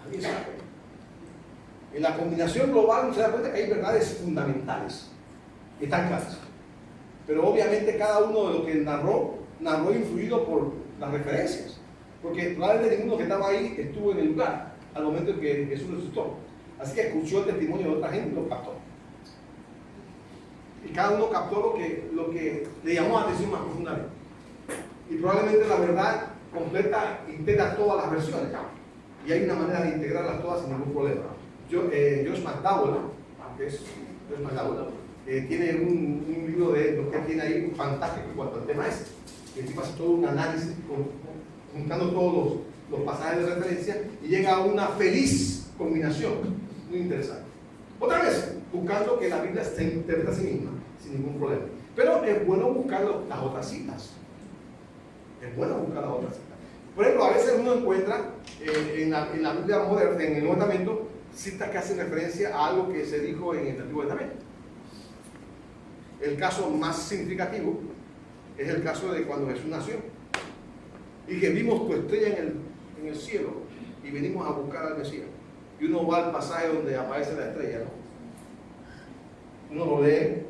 Nadie sabe. En la combinación global uno se da cuenta que hay verdades fundamentales que están claras. Pero obviamente cada uno de los que narró influido por las referencias. Porque probablemente ninguno que estaba ahí estuvo en el lugar al momento en que Jesús resucitó. Así que escuchó el testimonio de otra gente y lo captó. Y cada uno captó lo que le llamó la atención más profundamente. Y probablemente la verdad completa integra todas las versiones. Y hay una manera de integrarlas todas sin ningún problema. Josh McDowell, tiene un libro de lo que tiene ahí fantástico en cuanto al tema ese. Que tipo hace todo un análisis juntando todos los pasajes de referencia y llega a una feliz combinación. Muy interesante. Otra vez, buscando que la Biblia se interprete a sí misma, sin ningún problema. Pero es bueno buscar las otras citas. Es bueno buscar las otras citas. Por ejemplo, a veces uno encuentra en la Biblia moderna, en el Nuevo Testamento, citas que hacen referencia a algo que se dijo en el Antiguo Testamento. El caso más significativo es el caso de cuando Jesús nació y que vimos tu estrella en el cielo y venimos a buscar al Mesías. Y uno va al pasaje donde aparece la estrella, ¿no? Uno lo lee,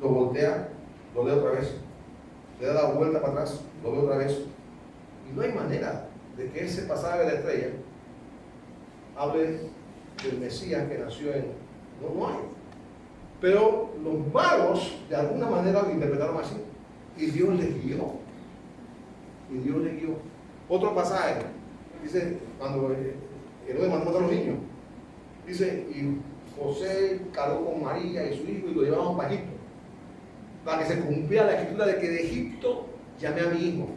lo voltea, lo lee otra vez, le da la vuelta para atrás, lo ve otra vez. Y no hay manera de que ese pasaje de la estrella hable del Mesías que nació en... No hay. Pero los magos de alguna manera lo interpretaron así. Y Dios les guió. Otro pasaje dice, cuando Herodes mandó a matar a los niños, dice, y José cargó con María y su hijo y lo llevaban para Egipto, para que se cumpliera la escritura de que de Egipto llamé a mi hijo.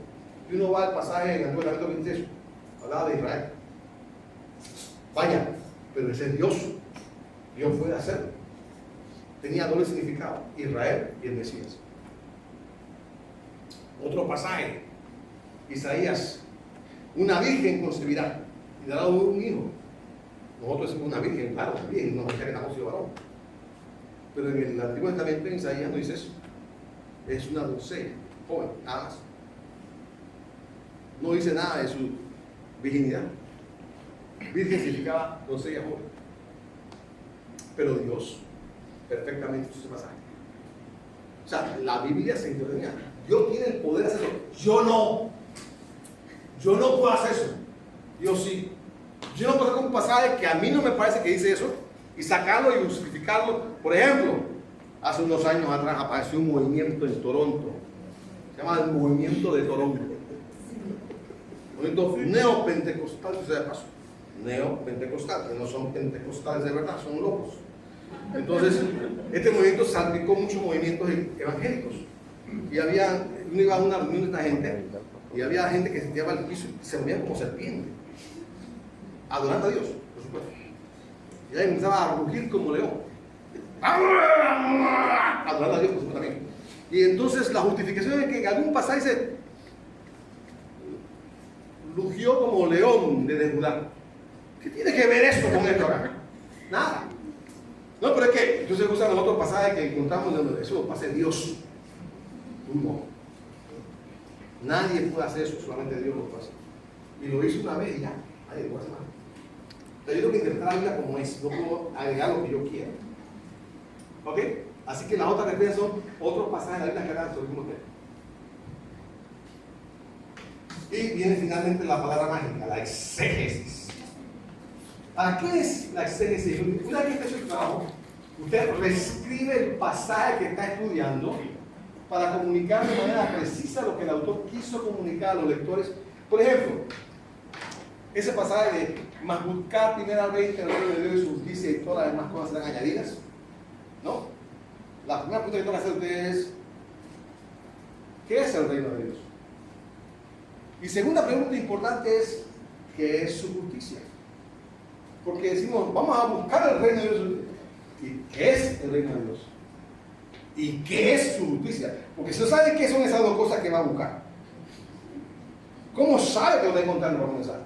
Y uno va al pasaje en el Antiguo Testamento que dice eso, hablaba de Israel. Vaya, pero ese es Dios puede hacerlo. Tenía doble significado, Israel y el Mesías. Otro pasaje, Isaías, una virgen concebirá y dará un hijo. Nosotros decimos una virgen, claro, también, una mujer que nació varón. Pero en el Antiguo Testamento, en Isaías no dice eso. Es una doncella, joven, nada más. No dice nada de su virginidad. Virgen significaba doncella joven. Pero Dios perfectamente hizo ese pasaje. O sea, la Biblia se intervenía. Dios tiene el poder de hacerlo. Yo no puedo hacer eso. Dios sí. Yo no puedo hacer un pasaje que a mí no me parece que dice eso y sacarlo y justificarlo. Por ejemplo, hace unos años atrás apareció un movimiento en Toronto. Se llama el Movimiento de Toronto. Movimiento neopentecostal, que se de paso. Neopentecostal, que no son pentecostales de verdad, son locos. Entonces, este movimiento salpicó muchos movimientos evangélicos. Y uno iba a una reunión de esta gente, y había gente que se tiraba al piso y se movía como serpiente, adorando a Dios, por supuesto. Y ahí empezaba a rugir como león, adorando a Dios, por supuesto, también. Y entonces la justificación es que en algún pasaje se rugió como león de Judá. ¿Qué tiene que ver eso con esto acá? Nada. No, pero es que entonces usan los otros pasajes que encontramos donde eso lo hace Dios. Tú no. Nadie puede hacer eso, solamente Dios lo puede hacer. Y lo hizo una vez y ya, nadie lo puede hacer más. Pero yo tengo que interpretar la Biblia como es, no puedo agregar lo que yo quiera. ¿Ok? Así que las otras referencias son otros pasajes de la Biblia que hablan sobre el mismo tema. Y viene finalmente la palabra mágica, la exégesis. ¿Para qué es la exégesis? Una vez que está hecho el trabajo, usted reescribe el pasaje que está estudiando para comunicar de manera precisa lo que el autor quiso comunicar a los lectores. Por ejemplo, ese pasaje de más buscar primeramente el reino de Dios y su justicia y todas las demás cosas serán añadidas, ¿no? La primera pregunta que tengo que hacer a ustedes es: ¿qué es el reino de Dios? Y segunda pregunta importante es: ¿qué es su justicia? Porque decimos, vamos a buscar el reino de Dios. ¿Y qué es el reino de Dios? ¿Y qué es su justicia? Porque si no sabe qué son esas dos cosas que va a buscar, ¿cómo sabe que lo va a encontrar? No va a comenzar.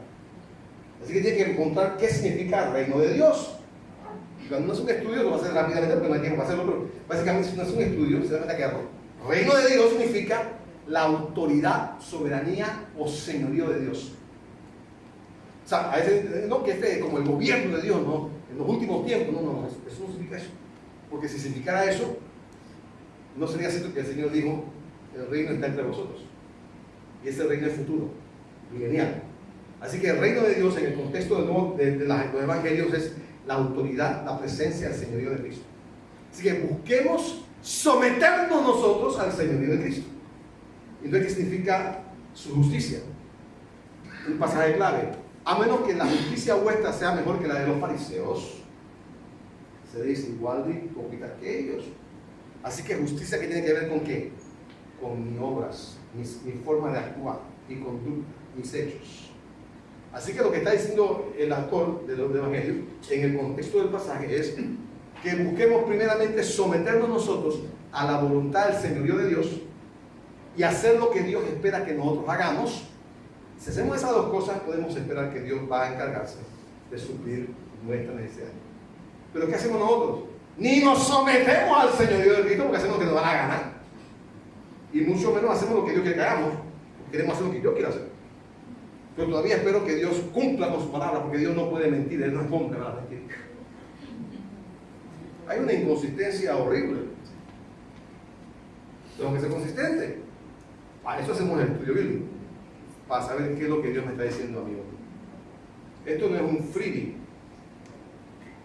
Así que tiene que encontrar qué significa el reino de Dios. Y cuando no es un estudio, lo va a hacer rápidamente porque no hay tiempo para hacerlo, pero básicamente si no es un estudio, se da cuenta que el reino de Dios significa la autoridad, soberanía o señorío de Dios. O sea, a veces no que es como el gobierno de Dios, no. en los últimos tiempos. No, eso no significa eso. Porque si significara eso, no sería cierto que el Señor dijo, el reino está entre vosotros. Y ese reino es futuro, milenial. Así que el reino de Dios en el contexto de los evangelios es la autoridad, la presencia del señorío de Cristo. Así que busquemos someternos nosotros al señorío de Cristo. Entonces, ¿qué significa su justicia? Un pasaje clave. A menos que la justicia vuestra sea mejor que la de los fariseos, seréis igual de hipócritas que ellos. Así que justicia, que tiene que ver con qué? Con mis obras, mi forma de actuar, mi conducta, mis hechos. Así que lo que está diciendo el autor del Evangelio en el contexto del pasaje es que busquemos primeramente someternos nosotros a la voluntad del señorío de Dios y hacer lo que Dios espera que nosotros hagamos. Si hacemos esas dos cosas, podemos esperar que Dios va a encargarse de suplir nuestra necesidad. Pero ¿qué hacemos nosotros? Ni nos sometemos al señorío de Cristo porque hacemos lo que nos da la gana, y mucho menos hacemos lo que Dios quiere que hagamos, porque queremos hacer lo que Dios quiere hacer. Pero todavía espero que Dios cumpla con su palabra, porque Dios no puede mentir, Él no es hombre para mentir. Hay una inconsistencia horrible. Tengo que ser consistente. Para eso hacemos el estudio bíblico, para saber qué es lo que Dios me está diciendo a mí. Esto no es un freebie.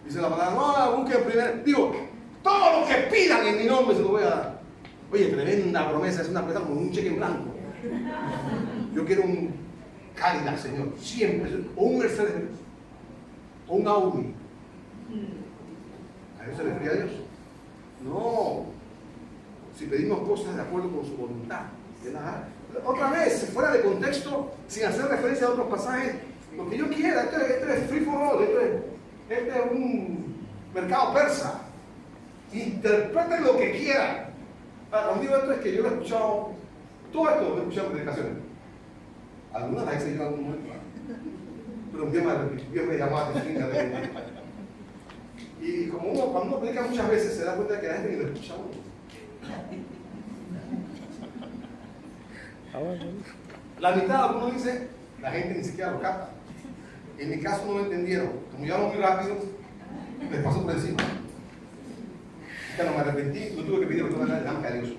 Dice la palabra, no, busquen primero. Digo, todo lo que pidan en mi nombre se lo voy a dar. Oye, tremenda promesa, es una promesa como un cheque en blanco. Yo quiero un Cadillac, Señor, siempre, o un Mercedes, o un Audi. ¿A eso se refiere a Dios? No. Si pedimos cosas de acuerdo con su voluntad, que las haga. Otra vez, fuera de contexto, sin hacer referencia a otros pasajes, lo que yo quiera. Esto es free for all, este es un mercado persa. Interpreten lo que quieran. Cuando digo esto es que yo lo he escuchado, todo esto lo he escuchado en predicaciones. Algunas las he seguido en algún momento, pero un día me llamó a atención. Y como cuando uno predica muchas veces, se da cuenta de que la gente ni lo escucha a uno. La mitad de uno dice, la gente ni siquiera lo capta. En mi caso no lo entendieron. Como yo hablo muy rápido, les paso por encima. Ya no me arrepentí, no tuve que pedir otra vez delante a Dios.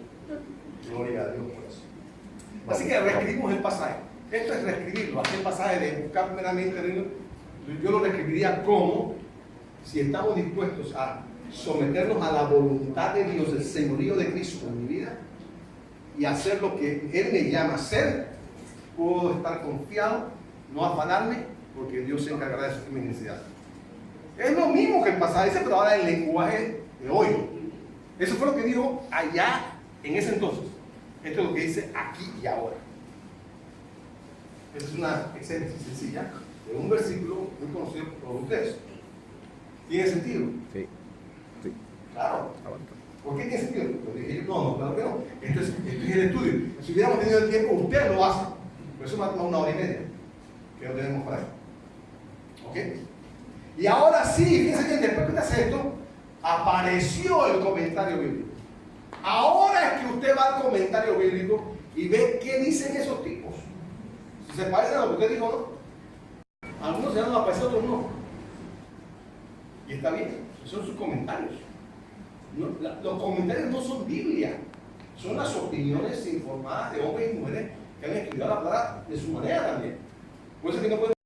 Gloria a Dios por eso. Así que reescribimos el pasaje. Esto es reescribirlo. Aquel pasaje de buscar meramente, yo lo reescribiría como si estamos dispuestos a someternos a la voluntad de Dios, el señorío de Cristo en mi vida, y hacer lo que Él me llama a hacer. Puedo estar confiado, no afanarme, porque Dios se encargará de suplir mis necesidades. Es lo mismo que el pasaje dice, pero ahora el lenguaje de hoy. Eso fue lo que dijo allá en ese entonces. Esto es lo que dice aquí y ahora. Esta es una exégesis sencilla de un versículo muy conocido por ustedes. ¿Tiene sentido? Sí. Sí. Claro. ¿Por qué tiene sentido? Pues dije yo, no, claro que no. Esto es el estudio. Si hubiéramos tenido el tiempo, ustedes lo hacen. Por eso me ha tomado 1 hora y media. Que no tenemos para eso. ¿Ok? Y ahora sí, fíjense bien, después que te hace esto, apareció el comentario bíblico. Ahora es que usted va al comentario bíblico y ve qué dicen esos tipos. Si se parecen a lo que usted dijo, ¿no? Algunos se van a parecer, otros no. Y está bien, esos son sus comentarios. No, los comentarios no son Biblia, son las opiniones informadas de hombres y mujeres que han estudiado la palabra de su manera también. Por eso es que no pueden